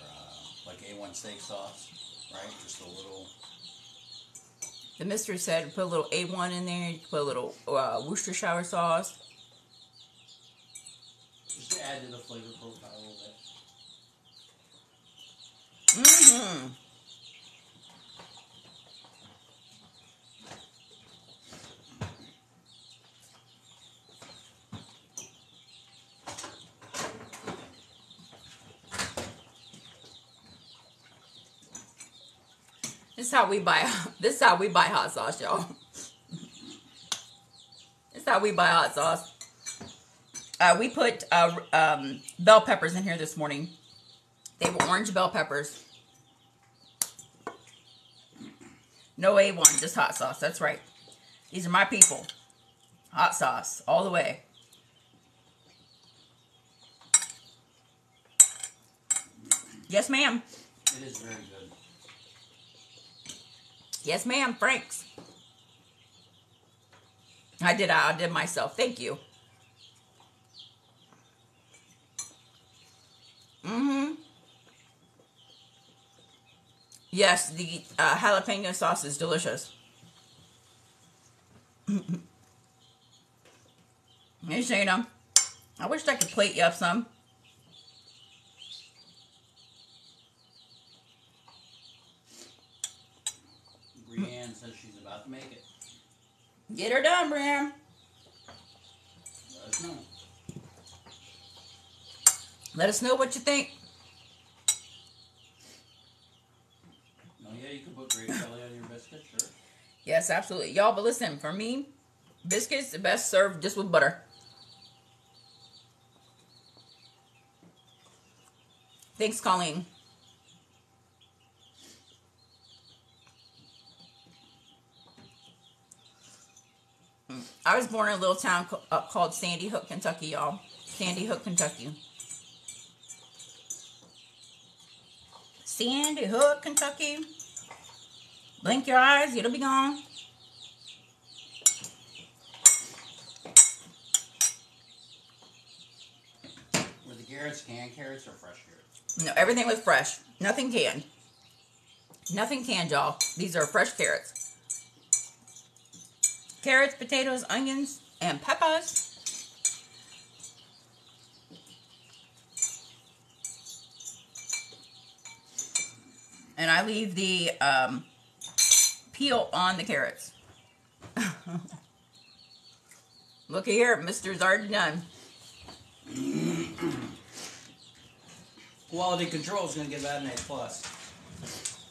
[SPEAKER 2] like A1 steak sauce, right? Just a little.
[SPEAKER 1] The mister said put a little A1 in there. You can put a little Worcestershire sauce.
[SPEAKER 2] Just to add to the flavor profile a little bit.
[SPEAKER 1] Mm-hmm. This is how we buy hot sauce, y'all. This is how we buy hot sauce. We put bell peppers in here this morning. They were orange bell peppers. No A1, just hot sauce. That's right. These are my people. Hot sauce, all the way. Yes, ma'am.
[SPEAKER 2] It is very good.
[SPEAKER 1] Yes, ma'am, Frank's. I did myself. Thank you. Mm-hmm. Yes, the jalapeno sauce is delicious. Hey, Shayna. I wish I could plate you up some.
[SPEAKER 2] Brienne says she's about to make it.
[SPEAKER 1] Get her done, Brienne.
[SPEAKER 2] Let us know.
[SPEAKER 1] Let us know what you think.
[SPEAKER 2] Oh yeah, you can put grape jelly on your biscuit, sure.
[SPEAKER 1] Yes, absolutely. Y'all, but listen, for me, biscuits, the best served just with butter. Thanks, Colleen. I was born in a little town called Sandy Hook, Kentucky, y'all. Sandy Hook, Kentucky. Sandy Hook, Kentucky. Blink your eyes, it'll be gone.
[SPEAKER 2] Were the carrots canned carrots or fresh carrots?
[SPEAKER 1] No, everything was fresh. Nothing canned. Nothing canned, y'all. These are fresh carrots. Carrots, potatoes, onions, and peppers. And I leave the peel on the carrots. Look here, Mr.'s already done.
[SPEAKER 2] Quality control is going to give that an A+.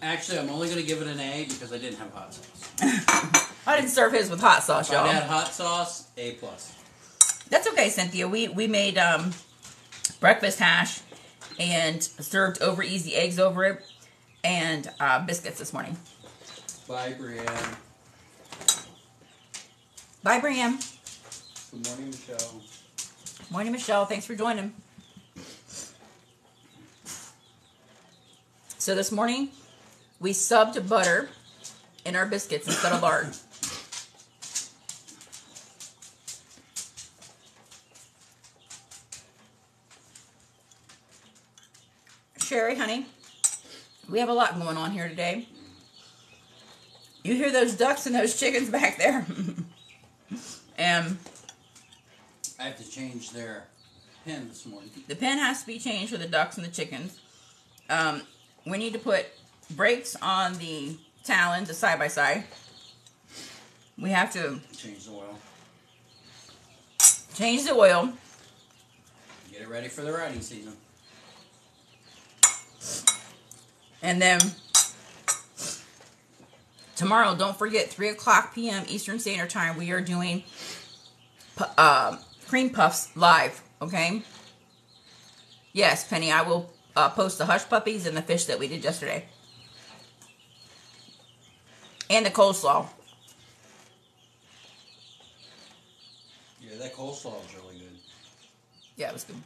[SPEAKER 2] Actually, I'm only going to give it an A because I didn't have hot sauce.
[SPEAKER 1] I didn't serve his with hot sauce,
[SPEAKER 2] If
[SPEAKER 1] y'all.
[SPEAKER 2] I had hot sauce, A+.
[SPEAKER 1] That's okay, Cynthia. We made breakfast hash and served over easy eggs over it and biscuits this morning.
[SPEAKER 2] Bye, Brienne.
[SPEAKER 1] Bye, Brienne.
[SPEAKER 2] Good morning, Michelle.
[SPEAKER 1] Morning, Michelle. Thanks for joining. So this morning, we subbed butter in our biscuits instead of lard. Sherry, honey, we have a lot going on here today. You hear those ducks and those chickens back there? And
[SPEAKER 2] I have to change their pen this morning.
[SPEAKER 1] the pen has to be changed for the ducks and the chickens. We need to put brakes on the Talon, the side-by-side. We have to
[SPEAKER 2] Change the oil.
[SPEAKER 1] change the oil.
[SPEAKER 2] Get it ready for the riding season.
[SPEAKER 1] And then Tomorrow, don't forget, 3 o'clock p.m. Eastern Standard Time, we are doing cream puffs live, okay? Yes, Penny, I will post the hush puppies and the fish that we did yesterday. And the coleslaw.
[SPEAKER 2] Yeah, that coleslaw is really good.
[SPEAKER 1] Yeah, it was good.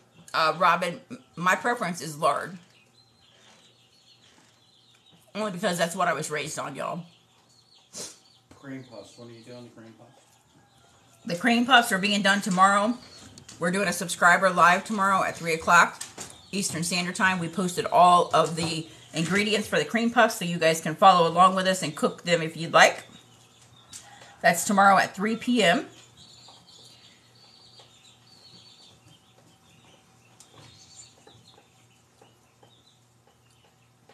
[SPEAKER 1] Robin, my preference is lard. Only because that's what I was raised on, y'all.
[SPEAKER 2] Cream puffs. What are you doing, the cream puffs?
[SPEAKER 1] The cream puffs are being done tomorrow. We're doing a subscriber live tomorrow at 3 o'clock Eastern Standard Time. We posted all of the ingredients for the cream puffs so you guys can follow along with us and cook them if you'd like. That's tomorrow at 3 p.m.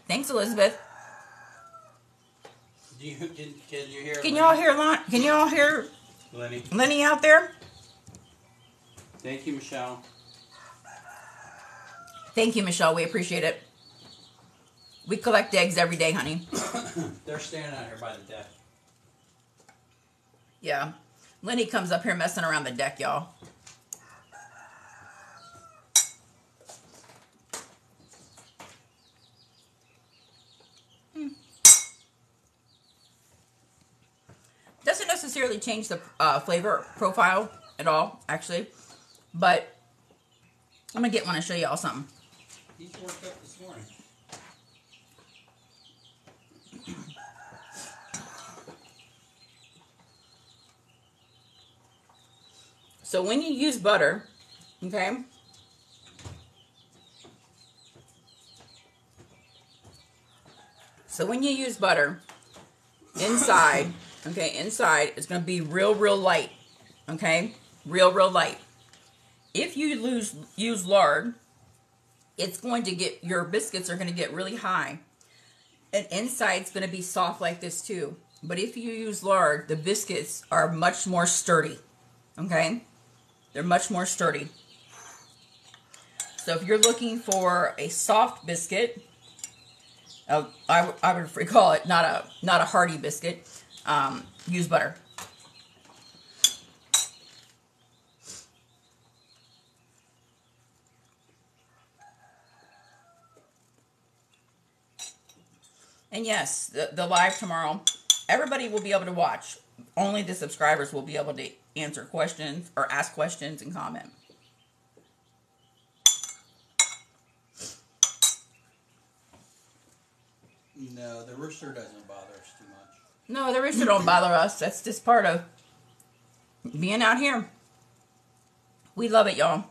[SPEAKER 1] Thanks, Elizabeth.
[SPEAKER 2] Can you hear?
[SPEAKER 1] Can y'all hear? Can y'all hear Lenny out there?
[SPEAKER 2] Thank you, Michelle.
[SPEAKER 1] Thank you, Michelle. We appreciate it. We collect eggs every day, honey.
[SPEAKER 2] They're standing out here by the deck.
[SPEAKER 1] Yeah. Lenny comes up here messing around the deck, y'all. Doesn't necessarily change the flavor profile at all, actually. But I'm going to get one and show y'all something.
[SPEAKER 2] He's worked up this morning.
[SPEAKER 1] So when you use butter, okay, so when you use butter, inside, okay, inside, it's going to be real light, okay, real light. If you use lard, it's going to get, your biscuits are going to get really high. And inside's going to be soft like this too. But if you use lard, the biscuits are much more sturdy, okay? They're much more sturdy. So if you're looking for a soft biscuit, I would call it not a hearty biscuit, use butter. And yes, the live tomorrow, everybody will be able to watch. Only the subscribers will be able to answer questions or ask questions and comment.
[SPEAKER 2] No, the rooster doesn't bother us too much.
[SPEAKER 1] No, the rooster don't bother us. That's just part of being out here. We love it, y'all.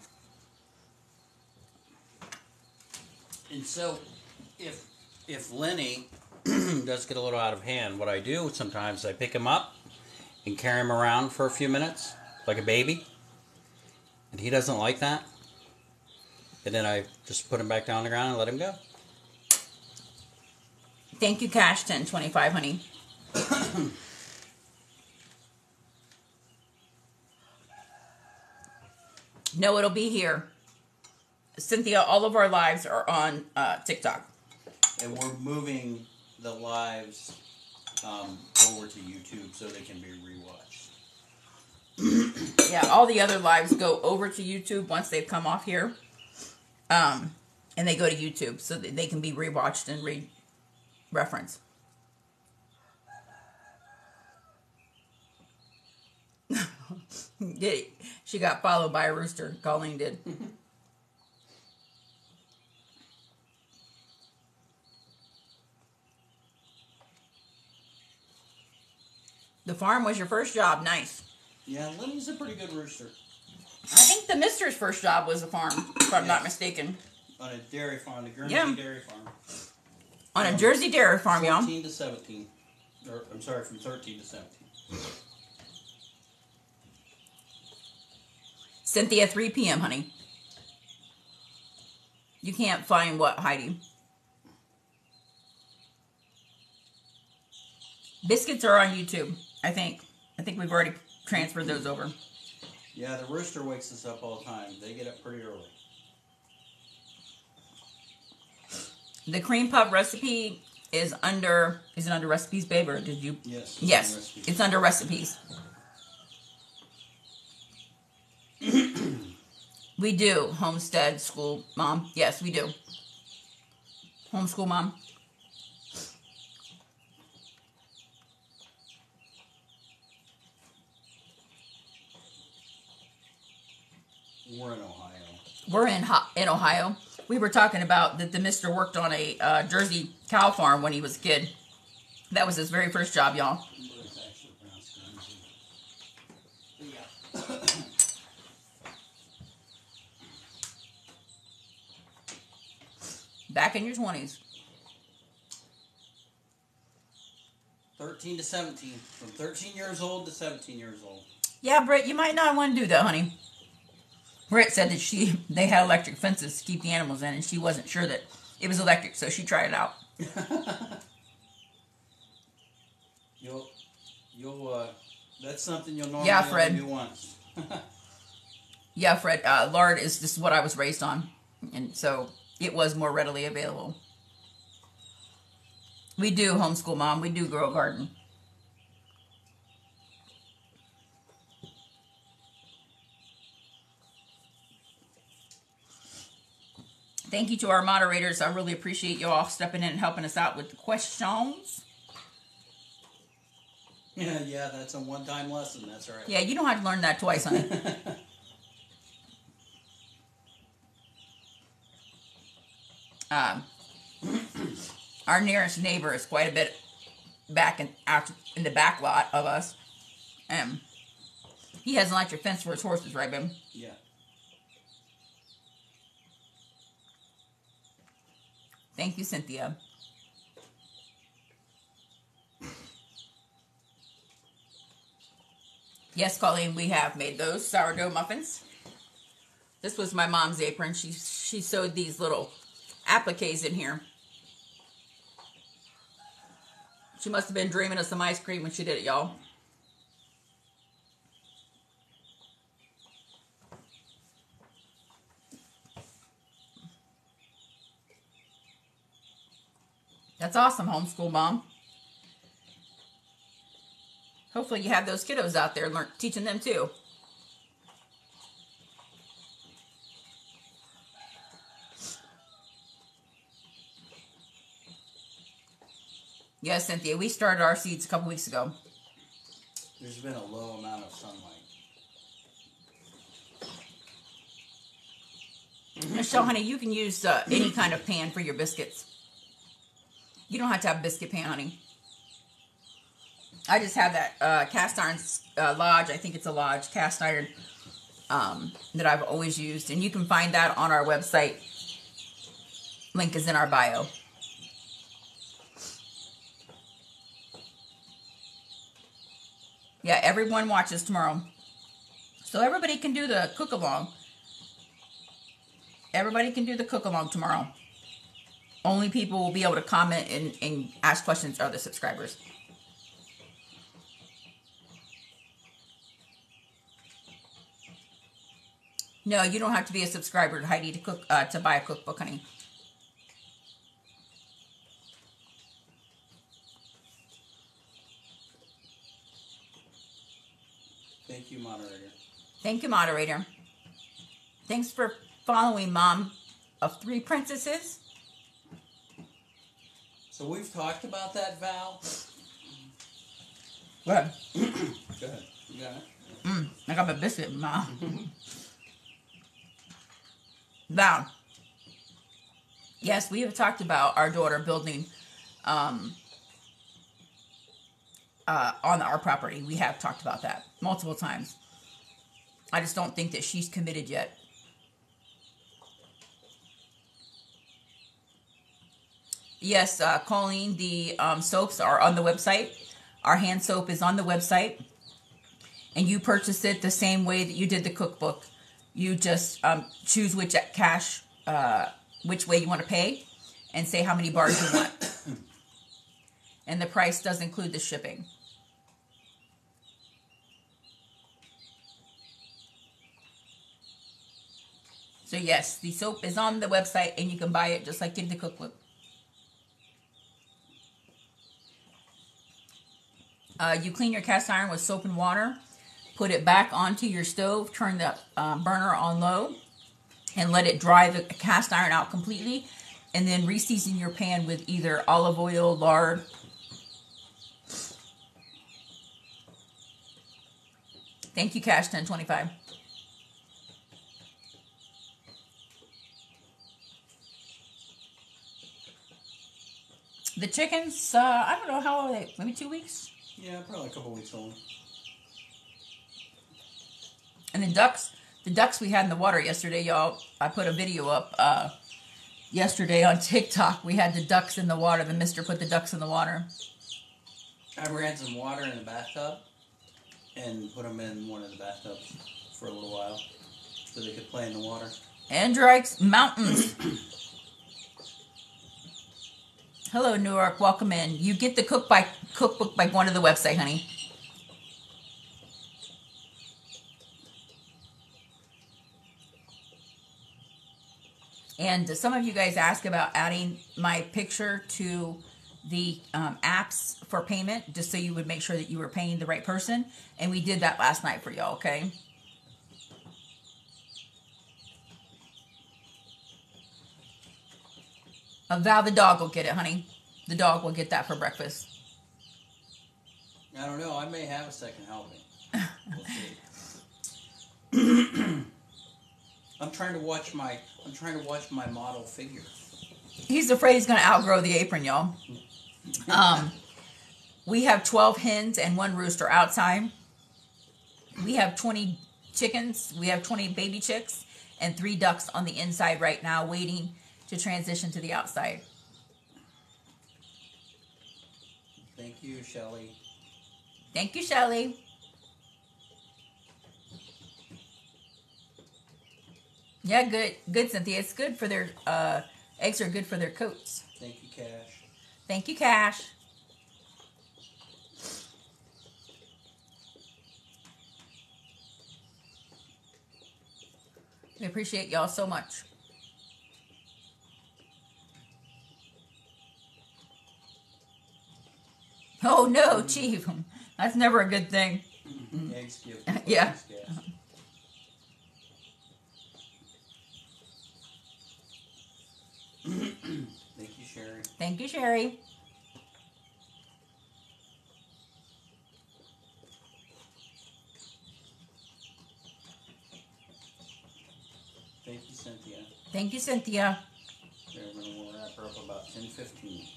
[SPEAKER 2] And so, if Lenny does get a little out of hand, what I do sometimes, I pick him up and carry him around for a few minutes, like a baby. And he doesn't like that. And then I just put him back down on the ground and let him go.
[SPEAKER 1] Thank you, Cash 1025, honey. No, it'll be here. Cynthia, all of our lives are on TikTok.
[SPEAKER 2] And we're moving the lives over to YouTube so they can be rewatched.
[SPEAKER 1] Yeah, all the other lives go over to YouTube once they've come off here. And they go to YouTube so that they can be rewatched and referenced. She got followed by a rooster. Colleen did. The farm was your first job. Nice.
[SPEAKER 2] Yeah, Lenny's a pretty good rooster.
[SPEAKER 1] I think the mister's first job was a farm, if I'm not mistaken.
[SPEAKER 2] On a dairy farm, the Guernsey dairy farm.
[SPEAKER 1] On a Jersey dairy farm, y'all.
[SPEAKER 2] 14 to 17. Or, I'm sorry, from 13 to 17.
[SPEAKER 1] Cynthia, 3 p.m., honey. You can't find what, Heidi? Biscuits are on YouTube, I think. I think we've already transferred those over.
[SPEAKER 2] Yeah, the rooster wakes us up all the time. They get up pretty early.
[SPEAKER 1] The cream puff recipe is under, is it under recipes, babe, or did you?
[SPEAKER 2] Yes.
[SPEAKER 1] Yes, it's under recipes. We do homestead school, Mom. Yes, we do. Homeschool, Mom.
[SPEAKER 2] We're in Ohio.
[SPEAKER 1] We're in Ohio. We were talking about that the mister worked on a Jersey cow farm when he was a kid. That was his very first job, y'all.
[SPEAKER 2] It's actually pronounced Guernsey.
[SPEAKER 1] Back in your 20s.
[SPEAKER 2] 13 to 17. From 13 years old to 17 years old.
[SPEAKER 1] Yeah, Britt, you might not want to do that, honey. Britt said that they had electric fences to keep the animals in, and she wasn't sure that it was electric, so she tried it out.
[SPEAKER 2] That's something you'll normally
[SPEAKER 1] Yeah, Fred.
[SPEAKER 2] only do once.
[SPEAKER 1] Yeah, Fred, lard is just what I was raised on, and so it was more readily available. We do homeschool, Mom. We do grow a garden. Thank you to our moderators. I really appreciate you all stepping in and helping us out with the questions.
[SPEAKER 2] Yeah, that's a one-time lesson. That's right.
[SPEAKER 1] Yeah, you don't have to learn that twice, honey. Our nearest neighbor is quite a bit back out in the back lot of us. He has an electric fence for his horses, right, babe?
[SPEAKER 2] Yeah.
[SPEAKER 1] Thank you, Cynthia. Yes, Colleen, we have made those sourdough muffins. This was my mom's apron. She sewed these little appliques in here. She must have been dreaming of some ice cream when she did it, y'all. That's awesome, homeschool mom. Hopefully you have those kiddos out there teaching them too. Yes, Cynthia, we started our seeds a couple weeks ago.
[SPEAKER 2] There's been a low amount of sunlight.
[SPEAKER 1] Michelle, honey, you can use any kind of pan for your biscuits. You don't have to have a biscuit pan, honey. I just have that cast iron Lodge. I think it's a Lodge cast iron that I've always used. And you can find that on our website. Link is in our bio. Yeah, everyone watches tomorrow. So everybody can do the cook-along. Everybody can do the cook-along tomorrow. Only people will be able to comment and ask questions are the subscribers. No, you don't have to be a subscriber, Heidi, to buy a cookbook, honey.
[SPEAKER 2] Thank you, moderator.
[SPEAKER 1] Thank you, moderator. Thanks for following Mom of Three Princesses.
[SPEAKER 2] So we've talked about that, Val.
[SPEAKER 1] Go ahead.
[SPEAKER 2] Go ahead. You got it?
[SPEAKER 1] I got my biscuit, Mom. Val. Yes, we have talked about our daughter building on our property. We have talked about that multiple times. I just don't think that she's committed yet. Yes, Colleen, the soaps are on the website. Our hand soap is on the website. And you purchase it the same way that you did the cookbook. You just choose which way you want to pay and say how many bars you want. And the price does include the shipping. So yes, the soap is on the website and you can buy it just like in the cookbook. You clean your cast iron with soap and water. Put it back onto your stove. Turn the burner on low. And let it dry the cast iron out completely. And then re-season your pan with either olive oil, lard. Thank you, Cash 1025. The chickens, I don't know, how old are they? Maybe 2 weeks?
[SPEAKER 2] Yeah, probably a couple weeks old.
[SPEAKER 1] And the ducks we had in the water yesterday, y'all. I put a video up yesterday on TikTok. We had the ducks in the water. The mister put the ducks in the water.
[SPEAKER 2] I ran some water in the bathtub and put them in one of the bathtubs for a little while so they could play in the water.
[SPEAKER 1] Andrikes Mountains. Hello, Newark. Welcome in. You get the cookbook by going to the website, honey. And some of you guys ask about adding my picture to the apps for payment, just so you would make sure that you were paying the right person. And we did that last night for y'all, okay? Val, the dog will get it, honey. The dog will get that for breakfast.
[SPEAKER 2] I don't know. I may have a second helping. We'll see. I'm trying to watch my model figure.
[SPEAKER 1] He's afraid he's going to outgrow the apron, y'all. We have 12 hens and 1 rooster outside. We have 20 chickens. We have 20 baby chicks and 3 ducks on the inside right now, waiting to transition to the outside.
[SPEAKER 2] Thank you, Shelly.
[SPEAKER 1] Thank you, Shelly. Yeah, good, Cynthia. It's good for their eggs are good for their coats.
[SPEAKER 2] Thank you, Cash.
[SPEAKER 1] Thank you, Cash. We appreciate y'all so much. Oh no, Chief. That's never a good thing.
[SPEAKER 2] Eggs give
[SPEAKER 1] yeah.
[SPEAKER 2] Gas. Thank you, Sherry.
[SPEAKER 1] Thank you, Sherry.
[SPEAKER 2] Thank you, Cynthia.
[SPEAKER 1] Thank you, Cynthia.
[SPEAKER 2] We're going to wrap her up about 10:15.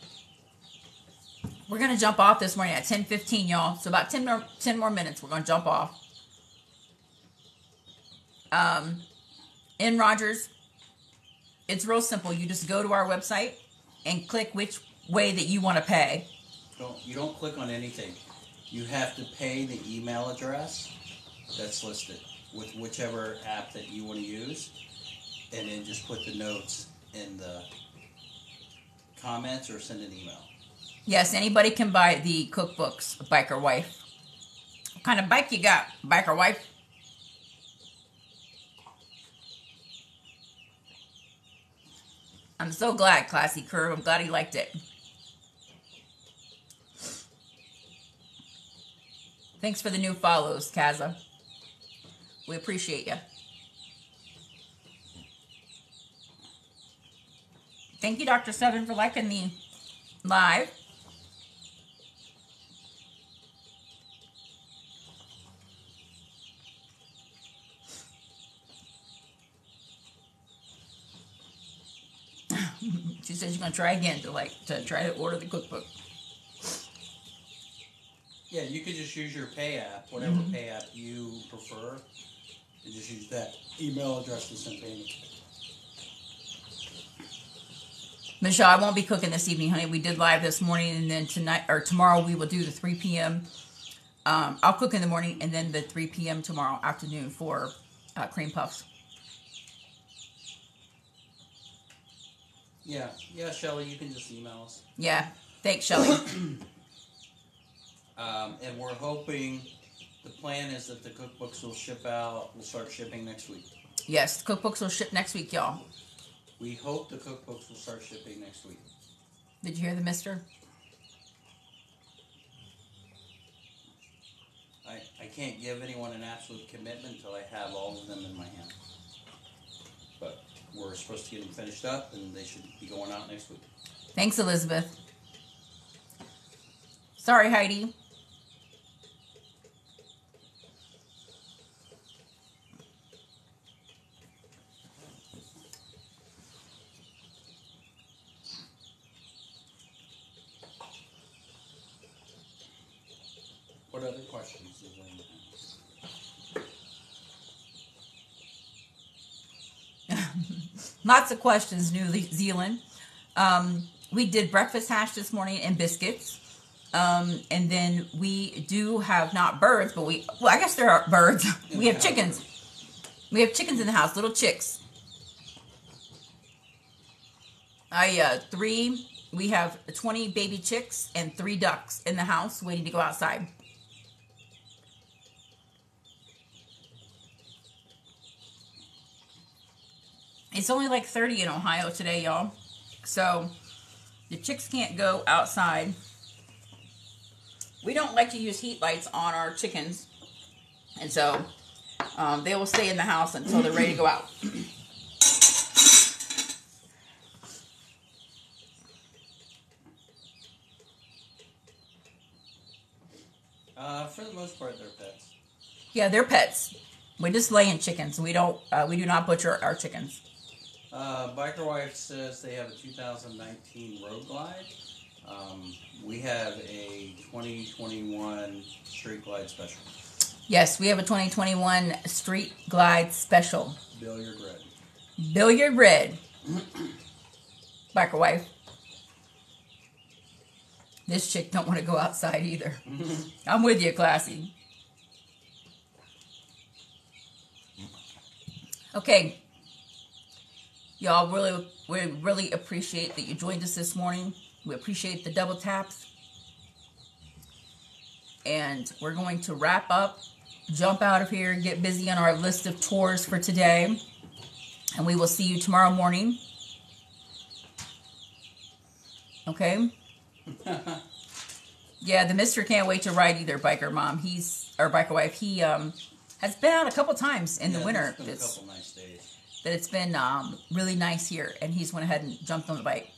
[SPEAKER 1] We're going to jump off this morning at 10:15, y'all. So about 10 more minutes, we're going to jump off. In Rogers, it's real simple. You just go to our website and click which way that you want to pay.
[SPEAKER 2] You don't click on anything. You have to pay the email address that's listed with whichever app that you want to use, and then just put the notes in the comments or send an email.
[SPEAKER 1] Yes, anybody can buy the cookbooks, Biker Wife. What kind of bike you got, Biker Wife? I'm so glad, Classy Curve. I'm glad he liked it. Thanks for the new follows, Kaza. We appreciate you. Thank you, Dr. Seven, for liking the live. She says she's gonna try again to try to order the cookbook.
[SPEAKER 2] Yeah, you could just use your pay app, whatever pay app you prefer, and just use that email address to send payment.
[SPEAKER 1] Michelle, I won't be cooking this evening, honey. We did live this morning, and then tonight or tomorrow we will do the 3 p.m. I'll cook in the morning, and then the 3 p.m. tomorrow afternoon for cream puffs.
[SPEAKER 2] Yeah, Shelly, you can just email us.
[SPEAKER 1] Yeah, thanks, Shelly.
[SPEAKER 2] And we're hoping, the plan is that the cookbooks will start shipping next week.
[SPEAKER 1] Yes, cookbooks will ship next week, y'all.
[SPEAKER 2] We hope the cookbooks will start shipping next week.
[SPEAKER 1] Did you hear the mister?
[SPEAKER 2] I can't give anyone an absolute commitment until I have all of them in my hand. But we're supposed to get them finished up, and they should be going out next week.
[SPEAKER 1] Thanks, Elizabeth. Sorry, Heidi.
[SPEAKER 2] What other questions does anyone have?
[SPEAKER 1] Lots of questions, New Zealand. We did breakfast hash this morning and biscuits. And then we do have not birds, but I guess there are birds. We have chickens. We have chickens in the house, little chicks. We have 20 baby chicks and 3 ducks in the house waiting to go outside. It's only like 30 in Ohio today, y'all. So the chicks can't go outside. We don't like to use heat lights on our chickens. And so they will stay in the house until they're ready to go out.
[SPEAKER 2] For the most part, they're pets.
[SPEAKER 1] Yeah, they're pets. We're just laying chickens. We do not butcher our chickens.
[SPEAKER 2] Biker Wife says they have a 2019 Road Glide. We have a 2021 Street Glide Special.
[SPEAKER 1] Yes, we have a 2021 Street Glide Special.
[SPEAKER 2] Billiard Red.
[SPEAKER 1] Billiard Red. Biker Wife. This chick don't want to go outside either. I'm with you, Classy. Okay. Y'all, we really appreciate that you joined us this morning. We appreciate the double taps. And we're going to wrap up, jump out of here, get busy on our list of tours for today. And we will see you tomorrow morning. Okay? Yeah, the mister can't wait to ride either, Biker Mom. Biker Wife. He has been out a couple times in the winter.
[SPEAKER 2] It's been a couple nice days.
[SPEAKER 1] That it's been really nice here, and he's went ahead and jumped on the bike.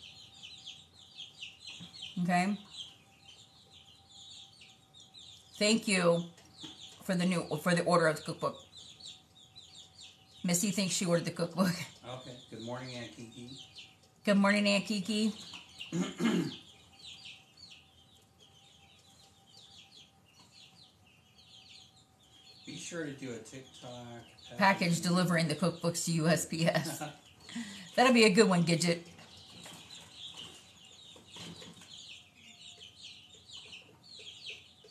[SPEAKER 1] Okay. Thank you for the order of the cookbook. Missy thinks she ordered the cookbook.
[SPEAKER 2] Okay. Good morning, Aunt Kiki.
[SPEAKER 1] Good morning, Aunt Kiki.
[SPEAKER 2] Be sure to do a TikTok
[SPEAKER 1] package delivering the cookbooks to USPS. That'll be a good one, Gidget.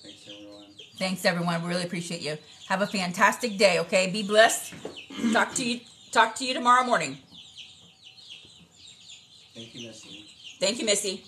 [SPEAKER 2] Thanks, everyone.
[SPEAKER 1] Thanks, everyone. We really appreciate you. Have a fantastic day, okay? Be blessed. Talk to you tomorrow morning.
[SPEAKER 2] Thank you, Missy.
[SPEAKER 1] Thank you, Missy.